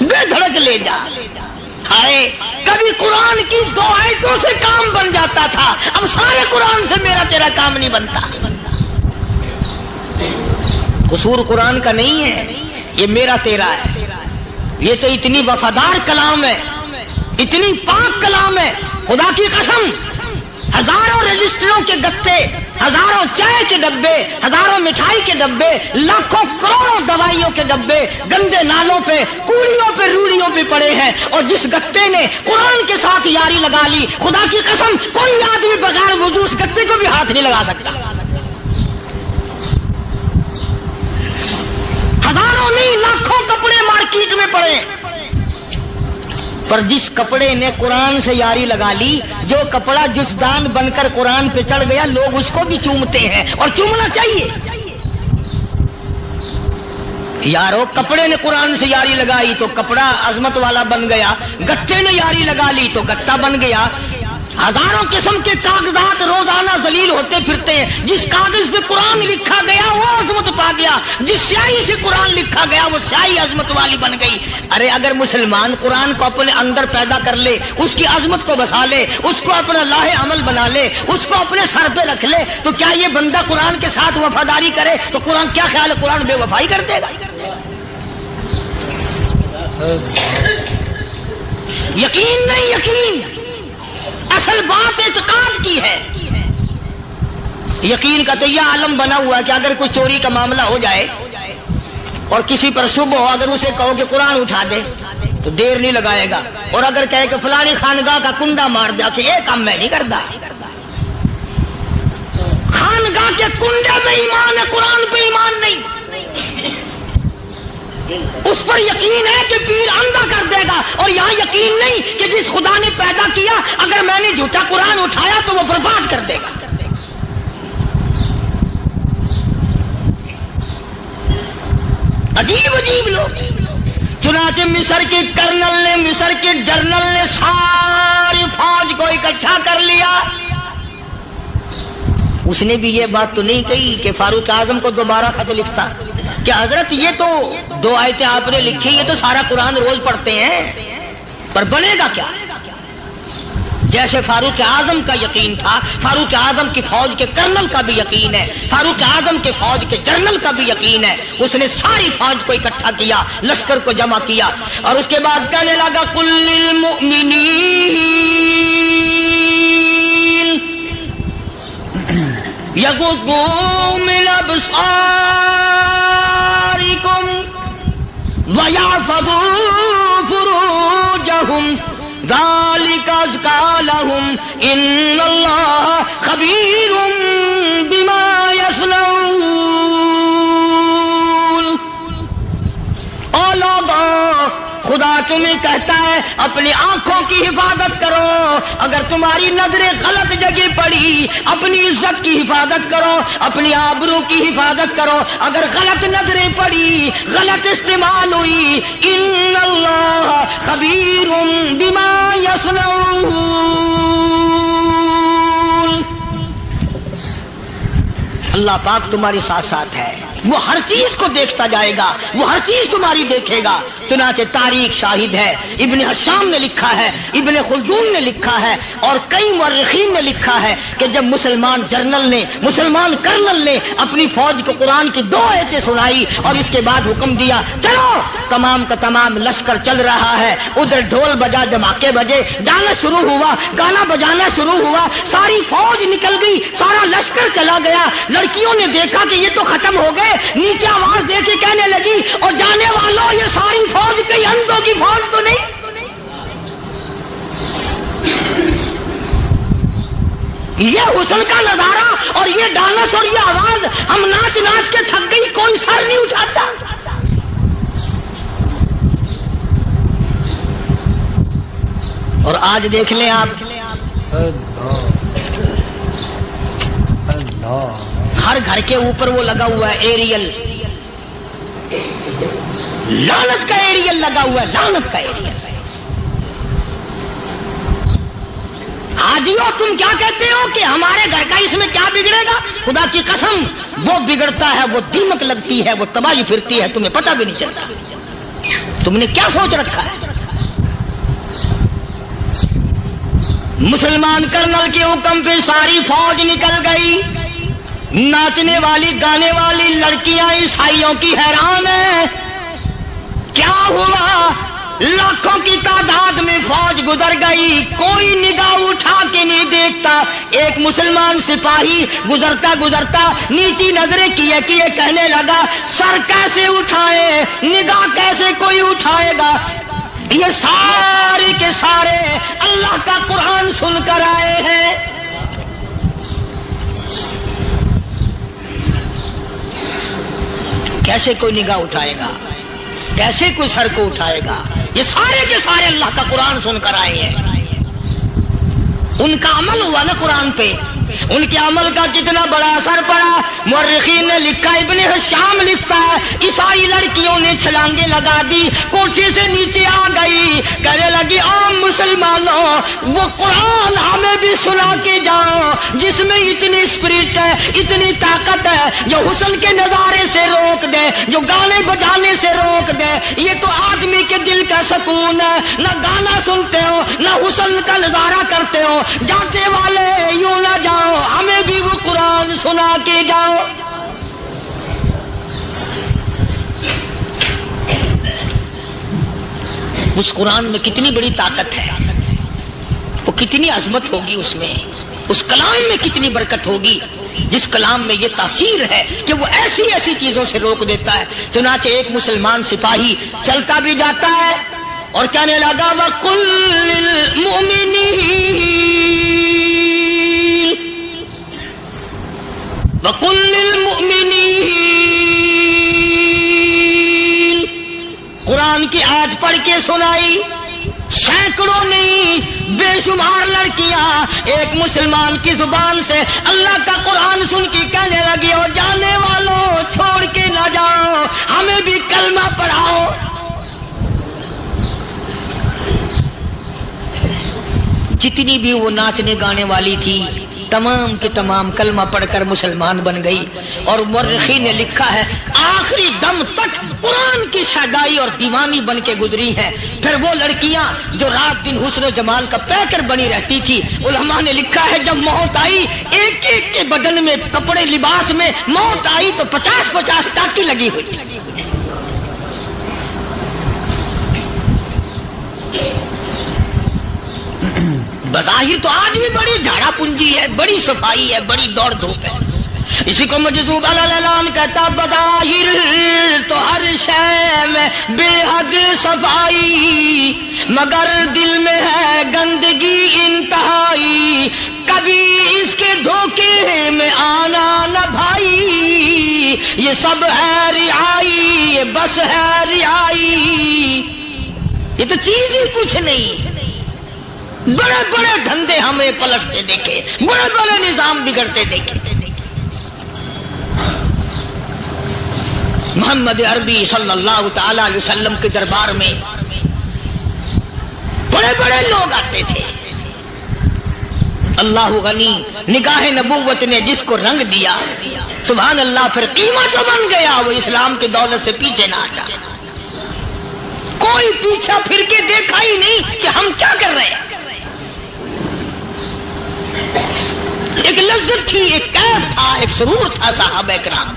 بے دھڑک لے جا. ہائے کبھی قرآن کی 2 آیتوں سے کام بن جاتا تھا، اب سارے قرآن سے میرا تیرا کام نہیں بنتا. قصور قرآن کا نہیں ہے، یہ میرا تیرا ہے. یہ تو اتنی وفادار کلام ہے، اتنی پاک کلام ہے، خدا کی قسم. ہزاروں رجسٹروں کے گتے، ہزاروں چائے کے ڈبے، ہزاروں مٹھائی کے ڈبے، لاکھوں کروڑوں دوائیوں کے ڈبے گندے نالوں پہ، کوڑیوں پہ، روڑیوں پہ پڑے ہیں، اور جس گتے نے قرآن کے ساتھ یاری لگا لی، خدا کی قسم کوئی آدمی بغیر وضو اس گتے کو بھی ہاتھ نہیں لگا سکتا. ہزاروں نہیں لاکھوں کپڑے مارکیٹ میں پڑے، پر جس کپڑے نے قرآن سے یاری لگا لی، جو کپڑا جسدان بن کر قرآن پہ چڑھ گیا، لوگ اس کو بھی چومتے ہیں، اور چومنا چاہیے. یارو کپڑے نے قرآن سے یاری لگائی تو کپڑا عظمت والا بن گیا، گتے نے یاری لگا لی تو گتا بن گیا. ہزاروں قسم کے کاغذات روزانہ ذلیل ہوتے پھرتے ہیں، جس کاغذ پہ قرآن لکھا گیا وہ عظمت پا گیا، جس سیاہی سے قرآن لکھا گیا وہ سیاہی عظمت والی بن گئی. ارے اگر مسلمان قرآن کو اپنے اندر پیدا کر لے، اس کی عظمت کو بسا لے، اس کو اپنا لاہ عمل بنا لے، اس کو اپنے سر پہ رکھ لے، تو کیا یہ بندہ قرآن کے ساتھ وفاداری کرے تو قرآن کیا خیال ہے قرآن بے وفائی کر دے گا؟ یقین نہیں، یقین اصل بات اعتقاد کی ہے. یقین کا تو یہ عالم بنا ہوا ہے کہ اگر کوئی چوری کا معاملہ ہو جائے اور کسی پر شبہ ہو، اگر اسے کہو کہ قرآن اٹھا دے تو دیر نہیں لگائے گا، اور اگر کہے کہ فلانی خانگاہ کا کنڈا مار دیا تو یہ کام میں نہیں کرتا. خانگاہ کے کنڈے پہ ایمان ہے، قرآن پہ ایمان نہیں. اس پر یقین ہے کہ پیر اندھا کر دے گا، اور یہاں یقین نہیں کہ جس خدا نے پیدا کیا اگر میں نے جھوٹا قرآن اٹھایا تو وہ برباد کر دے گا. عجیب عجیب لوگ. چنانچہ مصر کے کرنل نے، مصر کے جنرل نے ساری فوج کو اکٹھا کر لیا. اس نے بھی یہ بات تو نہیں کہی کہ فاروق اعظم کو دوبارہ خط لکھتا کہ حضرت یہ تو 2 آیتیں آپ نے لکھی، یہ تو سارا قرآن روز پڑھتے ہیں، پر بنے گا کیا؟ جیسے فاروق اعظم کا یقین تھا، فاروق اعظم کی فوج کے کرنل کا بھی یقین ہے، فاروق اعظم کے فوج کے جنرل کا بھی یقین ہے. اس نے ساری فوج کو اکٹھا کیا، لشکر کو جمع کیا، اور اس کے بعد کہنے لگا قل للمؤمنین یغضوا من ابصارکم وَيَحْفَظُوا فُرُوجَهُمْ ذَلِكَ أَزْكَىٰ لَهُمْ إِنَّ اللَّهَ خَبِيرٌ بِمَا يَصْنَعُونَ. او لوگو، خدا تمہیں کہتا ہے اپنی آنکھوں کی حفاظت کرو. اگر تمہاری نظریں غلط جگہ پڑی، اپنی عزت کی حفاظت کرو، اپنی آبرو کی حفاظت کرو. اگر غلط نظریں پڑی، غلط استعمال ہوئی، ان اللہ خبیر بما یصنعون. اللہ پاک تمہارے ساتھ ساتھ ہے، وہ ہر چیز کو دیکھتا جائے گا، وہ ہر چیز تمہاری دیکھے گا. چنانچہ تاریخ شاہد ہے، ابن حشام نے لکھا ہے، ابن خلدون نے لکھا ہے، اور کئی مورخین نے لکھا ہے کہ جب مسلمان جنرل نے، مسلمان کرنل نے اپنی فوج کو قرآن کی 2 آیتیں سنائی اور اس کے بعد حکم دیا چلو، تمام کا تمام لشکر چل رہا ہے. ادھر ڈھول بجا، دھماکے بجے، گانا شروع ہوا، گانا بجانا شروع ہوا، ساری فوج نکل گئی، سارا لشکر چلا گیا. لڑکیوں نے دیکھا کہ یہ تو ختم ہو گئے، نیچے آواز دے کے کہنے لگی اور جانے والوں یہ ساری فوج کئی اندھوں کی فوج تو نہیں. یہ حسن کا نظارہ اور یہ ڈانس اور یہ آواز، ہم ناچ ناچ کے تھک گئی، کوئی سر نہیں اٹھاتا. اور آج دیکھ لیں آپ، ہر گھر کے اوپر وہ لگا ہوا ہے ایریل، لعنت کا ایریل لگا ہوا ہے، لعنت کا ایریل. حاجیو تم کیا کہتے ہو کہ ہمارے گھر کا اس میں کیا بگڑے گا؟ خدا کی قسم وہ بگڑتا ہے، وہ دیمک لگتی ہے، وہ تباہی پھرتی ہے، تمہیں پتہ بھی نہیں چلتا. تم نے کیا سوچ رکھا ہے؟ مسلمان کرنل کے حکم پہ ساری فوج نکل گئی. ناچنے والی گانے والی لڑکیاں عیسائیوں کی حیران ہیں. کیا ہوا؟ لاکھوں کی تعداد میں فوج گزر گئی, کوئی نگاہ اٹھا کے نہیں دیکھتا. ایک مسلمان سپاہی گزرتا گزرتا نیچی نظریں کیے کیے کہنے لگا سر کیسے اٹھائے, نگاہ کیسے کوئی اٹھائے گا؟ یہ سارے کے سارے اللہ کا قرآن سن کر آئے ہیں. کیسے کوئی نگاہ اٹھائے گا؟ کیسے کوئی سر کو اٹھائے گا؟ یہ سارے کے سارے اللہ کا قرآن سن کر آئے ہیں. ان کا عمل ہوا نا قرآن پہ, ان کے عمل کا کتنا بڑا اثر پڑا. مورخین نے لکھا, ابن حشام لکھتا ہے, عیسائی لڑکیوں نے چھلانگیں لگا دی, کوٹھی سے نیچے آ گئی, کہنے لگی عام مسلمانوں وہ قرآن ہمیں بھی سنا کے جاؤ جس میں اتنی اسپرٹ ہے, اتنی طاقت ہے, جو حسن کے نظارے سے روک دے, جو گانے بجانے سے روک دے. یہ تو آدمی کے دل کا سکون ہے. نہ گانا سنتے ہو نہ حسن کا نظارہ کرتے ہو, جاتے والے یوں نہ جاؤ, ہمیں بھی وہ قرآن سنا کے جاؤ. اس قرآن میں کتنی بڑی طاقت ہے, وہ کتنی عظمت ہوگی اس میں, اس کلام میں کتنی برکت ہوگی, جس کلام میں یہ تاثیر ہے کہ وہ ایسی ایسی چیزوں سے روک دیتا ہے. چنانچہ ایک مسلمان سپاہی چلتا بھی جاتا ہے اور کہنے لگا وَقُلْ لِلْمُؤْمِنِينَ وَقُلْ لِلْمُؤْمِنِينَ, قرآن کی آیت پڑھ کے سنائی. سینکڑوں نہیں بے شمار لڑکیاں ایک مسلمان کی زبان سے اللہ کا قرآن سن کے کہنے لگی, اور جانے والوں چھوڑ کے نہ جاؤ, ہمیں بھی کلمہ پڑھاؤ. جتنی بھی وہ ناچنے گانے والی تھی تمام کے تمام کلمہ پڑھ کر مسلمان بن گئی. اور مورخین نے لکھا ہے آخری دم تک قرآن کی شیدائی اور دیوانی بن کے گزری ہیں. پھر وہ لڑکیاں جو رات دن حسن و جمال کا پیکر بنی رہتی تھی, علماء نے لکھا ہے جب موت آئی ایک ایک کے بدن میں کپڑے لباس میں موت آئی تو 50-50 ٹاکی لگی ہوئی. بظاہر تو آج بھی بڑی جھاڑا پنجی ہے, بڑی صفائی ہے, بڑی دوڑ دھوپ ہے. اسی کو مجذوب الالان کہتا بظاہر تو ہر شے میں بے حد صفائی, مگر دل میں ہے گندگی انتہائی, کبھی اس کے دھوکے میں آنا نہ بھائی, یہ سب ہے رعائی, یہ بس ہے رعائی. یہ تو چیز ہی کچھ نہیں. بڑے بڑے دھندے ہمیں پلٹتے دیکھے, بڑے بڑے نظام بگڑتے دیکھے. محمد عربی صلی اللہ تعالی علیہ وسلم کے دربار میں بڑے بڑے لوگ آتے تھے. اللہ غنی, نگاہ نبوت نے جس کو رنگ دیا سبحان اللہ, پھر قیمت تو بن گیا, وہ اسلام کی دولت سے پیچھے نہ ہٹا. کوئی پیچھا پھر کے دیکھا ہی نہیں کہ ہم کیا کر رہے ہیں. ایک لذت تھی, ایک کیف تھا, ایک سرور تھا صحابہ کرام.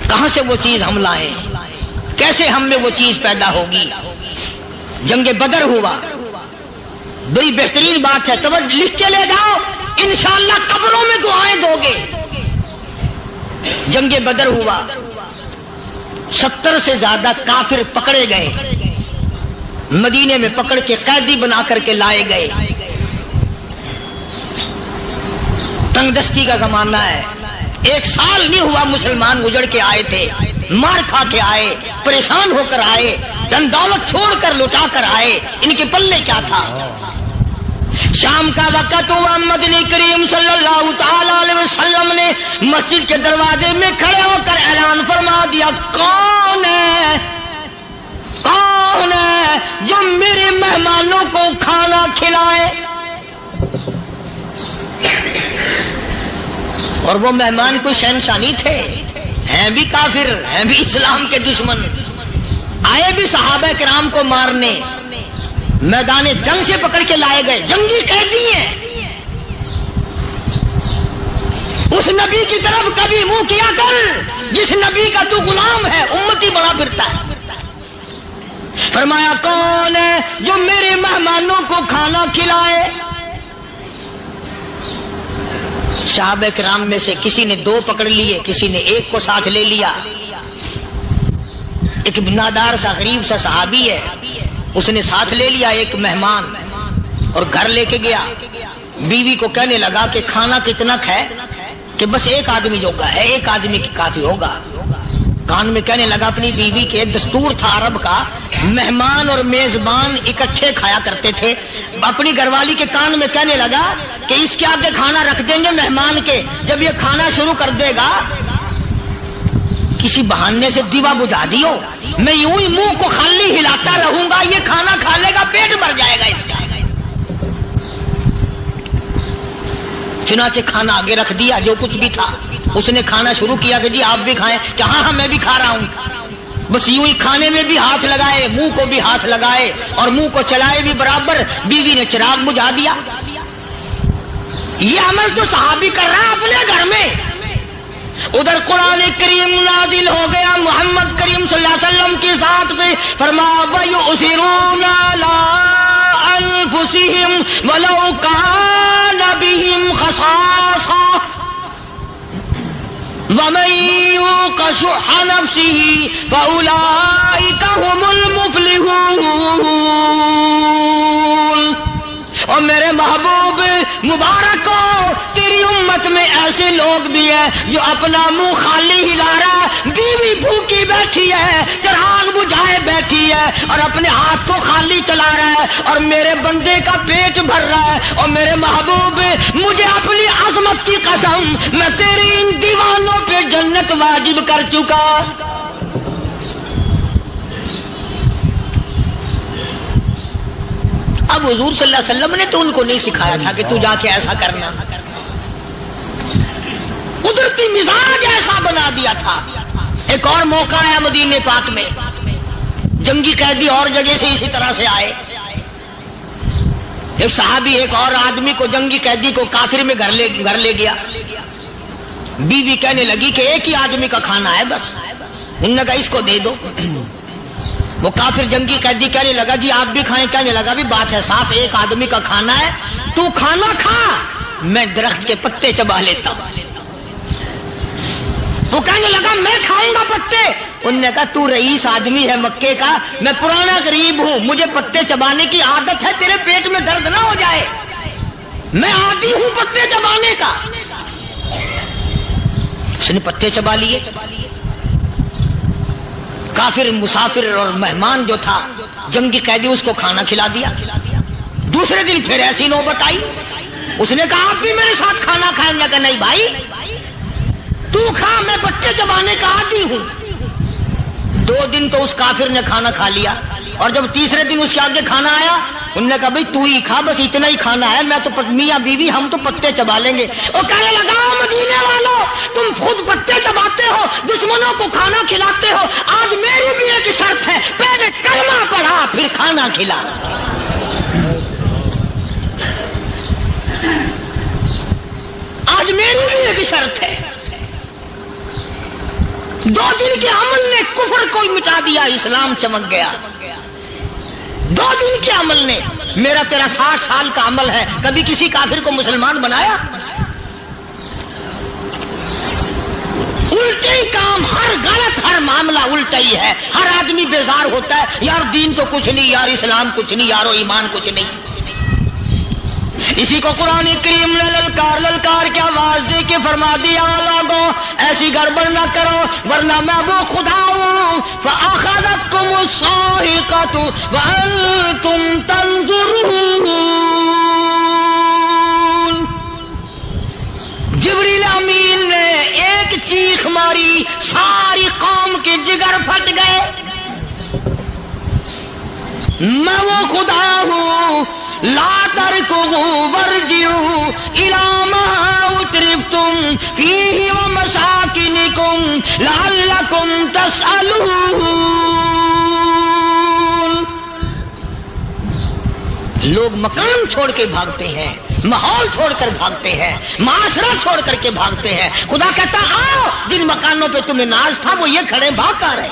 کہاں سے وہ چیز ہم لائیں, کیسے ہم میں وہ چیز پیدا ہوگی. جنگ بدر ہوا, بڑی بہترین بات ہے, توجہ لکھ کے لے جاؤ, انشاءاللہ قبروں میں دعائیں دو گے. جنگ بدر ہوا, 70 سے زیادہ کافر پکڑے گئے, مدینے میں پکڑ کے قیدی بنا کر کے لائے گئے. تنگ دستی کا زمانہ ہے, 1 سال نہیں ہوا مسلمان گزر کے آئے تھے, مار کھا کے آئے, پریشان ہو کر آئے, دن دولت چھوڑ کر لوٹا کر آئے. ان کے پلے کیا تھا. شام کا وقت ہوا, مدنی کریم صلی اللہ تعالی علیہ وسلم نے مسجد کے دروازے میں کھڑے ہو کر اعلان فرما دیا, کون ہے جو میرے مہمانوں کو کھانا کھلائے. اور وہ مہمان کوئی شہنشاہ نہیں تھے, ہیں بھی کافر, ہیں بھی اسلام کے دشمن. آئے بھی صحابہ کرام کو مارنے، میدان جنگ سے پکڑ کے لائے گئے، جنگی قیدی ہیں۔ اس نبی کی طرف کبھی منہ کیا کر جس نبی کا تو غلام ہے، امتی بڑا پھرتا ہے۔ فرمایا کون ہے جو میرے مہمانوں کو کھانا کھلائے؟ صحابہ کرام میں سے کسی نے 2 پکڑ لیے، کسی نے 1 کو ساتھ لے لیا۔ ایک بنادار سا غریب سا صحابی ہے، اس نے ساتھ لے لیا ایک مہمان اور گھر لے کے گیا۔ بیوی کو کہنے لگا کہ کھانا کتنا ہے؟ کہ بس 1 آدمی جوگا ہے، 1 آدمی کی کافی ہوگا۔ کان میں کہنے لگا اپنی بیوی کے، دستور تھا عرب کا، مہمان اور میزبان اکٹھے کھایا کرتے تھے۔ اپنی گھر والی کے کان میں کہنے لگا کہ اس کے آگے کھانا رکھ دیں گے مہمان کے، جب یہ کھانا شروع کر دے گا کسی بہانے سے دیوا بجھا دیو، میں یوں ہی منہ کو خالی ہلاتا رہوں گا، یہ کھانا کھا لے گا، پیٹ بھر جائے گا اس کا۔ چنانچہ کھانا آگے رکھ دیا، جو کچھ بھی تھا۔ اس نے کھانا شروع کیا کہ جی آپ بھی کھائیں، کہ ہاں میں بھی کھا رہا ہوں۔ بس یوں ہی کھانے میں بھی ہاتھ لگائے، منہ کو بھی ہاتھ لگائے اور منہ کو چلائے بھی برابر۔ بیوی نے چراغ بجھا دیا۔ یہ عمل تو صحابی کر رہا ہے اپنے گھر میں۔ ادھر قرآن کریم نازل ہو گیا محمد کریم صلی اللہ علیہ وسلم کی ذات پہ، فرمایا وَيُؤْثِرُونَ عَلَىٰ أَنفُسِهِمْ وَلَوْ كَانَ بِهِمْ خَصَاصَةٌ وَمَن يُوقَ شُحَّ نَفْسِهِ فَأُولَٰئِكَ هُمُ الْمُفْلِحُونَ۔ اور میرے محبوب مبارک ہو، تیری امت میں ایسے لوگ بھی ہیں جو اپنا منہ خالی ہلا رہا ہے، بیوی بھوکی بیٹھی ہے، چراغ بجھائے بیٹھی ہے اور اپنے ہاتھ کو خالی چلا رہا ہے، اور میرے بندے کا پیٹ بھر رہا ہے۔ اور میرے محبوب مجھے اپنی عظمت کی قسم، میں تیری ان دیوانوں پہ جنت واجب کر چکا۔ اب حضور صلی اللہ علیہ وسلم نے تو ان کو نہیں سکھایا تھا کہ تو جا کے ایسا کرنا، قدرتی مزاج ایسا بنا دیا تھا۔ ایک اور موقع ہے مدینے پاک میں، جنگی قیدی اور جگہ سے اسی طرح سے آئے۔ ایک صحابی ایک اور آدمی کو، جنگی قیدی کو کافر میں گھر لے گیا۔ بیوی کہنے لگی کہ 1 ہی آدمی کا کھانا ہے بس، انہوں نے کہا اس کو دے دو۔ وہ کافر جنگی قیدی کہنے لگا جی آپ بھی کھائیں، کہنے لگا بھی بات ہے صاف، 1 آدمی کا کھانا ہے، تو کھانا کھا، میں درخت کے پتے چبا لیتا ہوں۔ وہ کہنے لگا میں کھاؤں گا پتے۔ انہوں نے کہا تو رئیس آدمی ہے مکے کا، میں پرانا غریب ہوں، مجھے پتے چبانے کی عادت ہے، تیرے پیٹ میں درد نہ ہو جائے، میں عادی ہوں پتے چبانے کا۔ اس نے پتے چبا لیے۔ کافر مسافر اور مہمان جو تھا جنگی قیدی، اس کو کھانا کھلا دیا۔ دوسرے دن پھر ایسی نوبت آئی، اس نے کہا آپ بھی میرے ساتھ کھانا کھائیں گے؟ کہ نہیں بھائی تو کھا، میں بچے چبانے کا عادی ہوں۔ 2 دن تو اس کافر نے کھانا کھا لیا، اور جب تیسرے دن اس کے آگے کھانا آیا، انہوں نے کہا بھائی تو ہی کھا، بس اتنا ہی کھانا ہے، میں تو میاں بیوی ہم تو پتے چبا لیں گے۔ اور کہنے لگا مدینے والوں تم خود پتے چباتے ہو، دشمنوں کو کھانا کھلاتے ہو، آج میری بھی ایک شرط ہے، پہلے کلمہ پڑھا پھر کھانا کھلا۔ آج میری بھی ایک شرط ہے۔ 2 دن کے عمل نے کفر کو مٹا دیا، اسلام چمک گیا۔ 2 دن کے عمل نے، میرا تیرا 60 سال کا عمل ہے، کبھی کسی کافر کو مسلمان بنایا؟ الٹے ہی کام، ہر غلط، ہر معاملہ الٹا ہی ہے۔ ہر آدمی بیزار ہوتا ہے، یار دین تو کچھ نہیں، یار اسلام کچھ نہیں، یارو ایمان کچھ نہیں۔ اسی کو قرآن کریم نے للکار کے آواز دے کے فرما دیا لوگوں ایسی گڑبڑ نہ کرو ورنہ میں وہ خدا ہوں۔ فَأَخَذَتْكُمُ الصَّاعِقَةُ وَأَنْتُمْ تَنظُرُونَ۔ جبریل امین نے ایک چیخ ماری، ساری قوم کے جگر پھٹ گئے۔ میں وہ خدا ہوں، لا تركضوا وارجعوا إلى ما أترفتم فيه ومساكنكم لعلكم تسألون۔ لوگ مکان چھوڑ کے بھاگتے ہیں، ماحول چھوڑ کر بھاگتے ہیں، معاشرہ چھوڑ کر کے بھاگتے ہیں. خدا کہتا آؤ جن مکانوں پہ تمہیں ناز تھا وہ یہ کھڑے بھاگ آ رہے.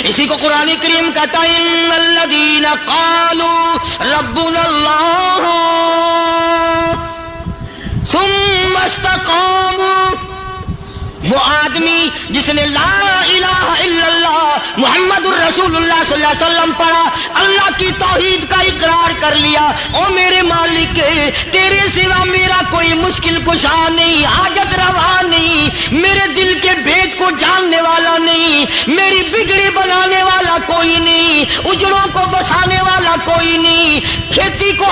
اسی کو قرآن کریم کہتا ہے ان الذین قالوا ربنا اللہ ثم استقاموا، وہ آدمی جس نے لا الہ الا اللہ محمد الرسول اللہ صلی اللہ علیہ وسلم پڑھا، اللہ کی توحید کا اقرار کر لیا، او میرے مالک تیرے سوا میرا کوئی مشکل کشا نہیں، حاجت روا نہیں، میرے دل کے بھید کو جاننے والا نہیں، میری بگڑی بنانے والا کوئی نہیں، اجڑوں کو بسانے والا کوئی نہیں، کھیتی کو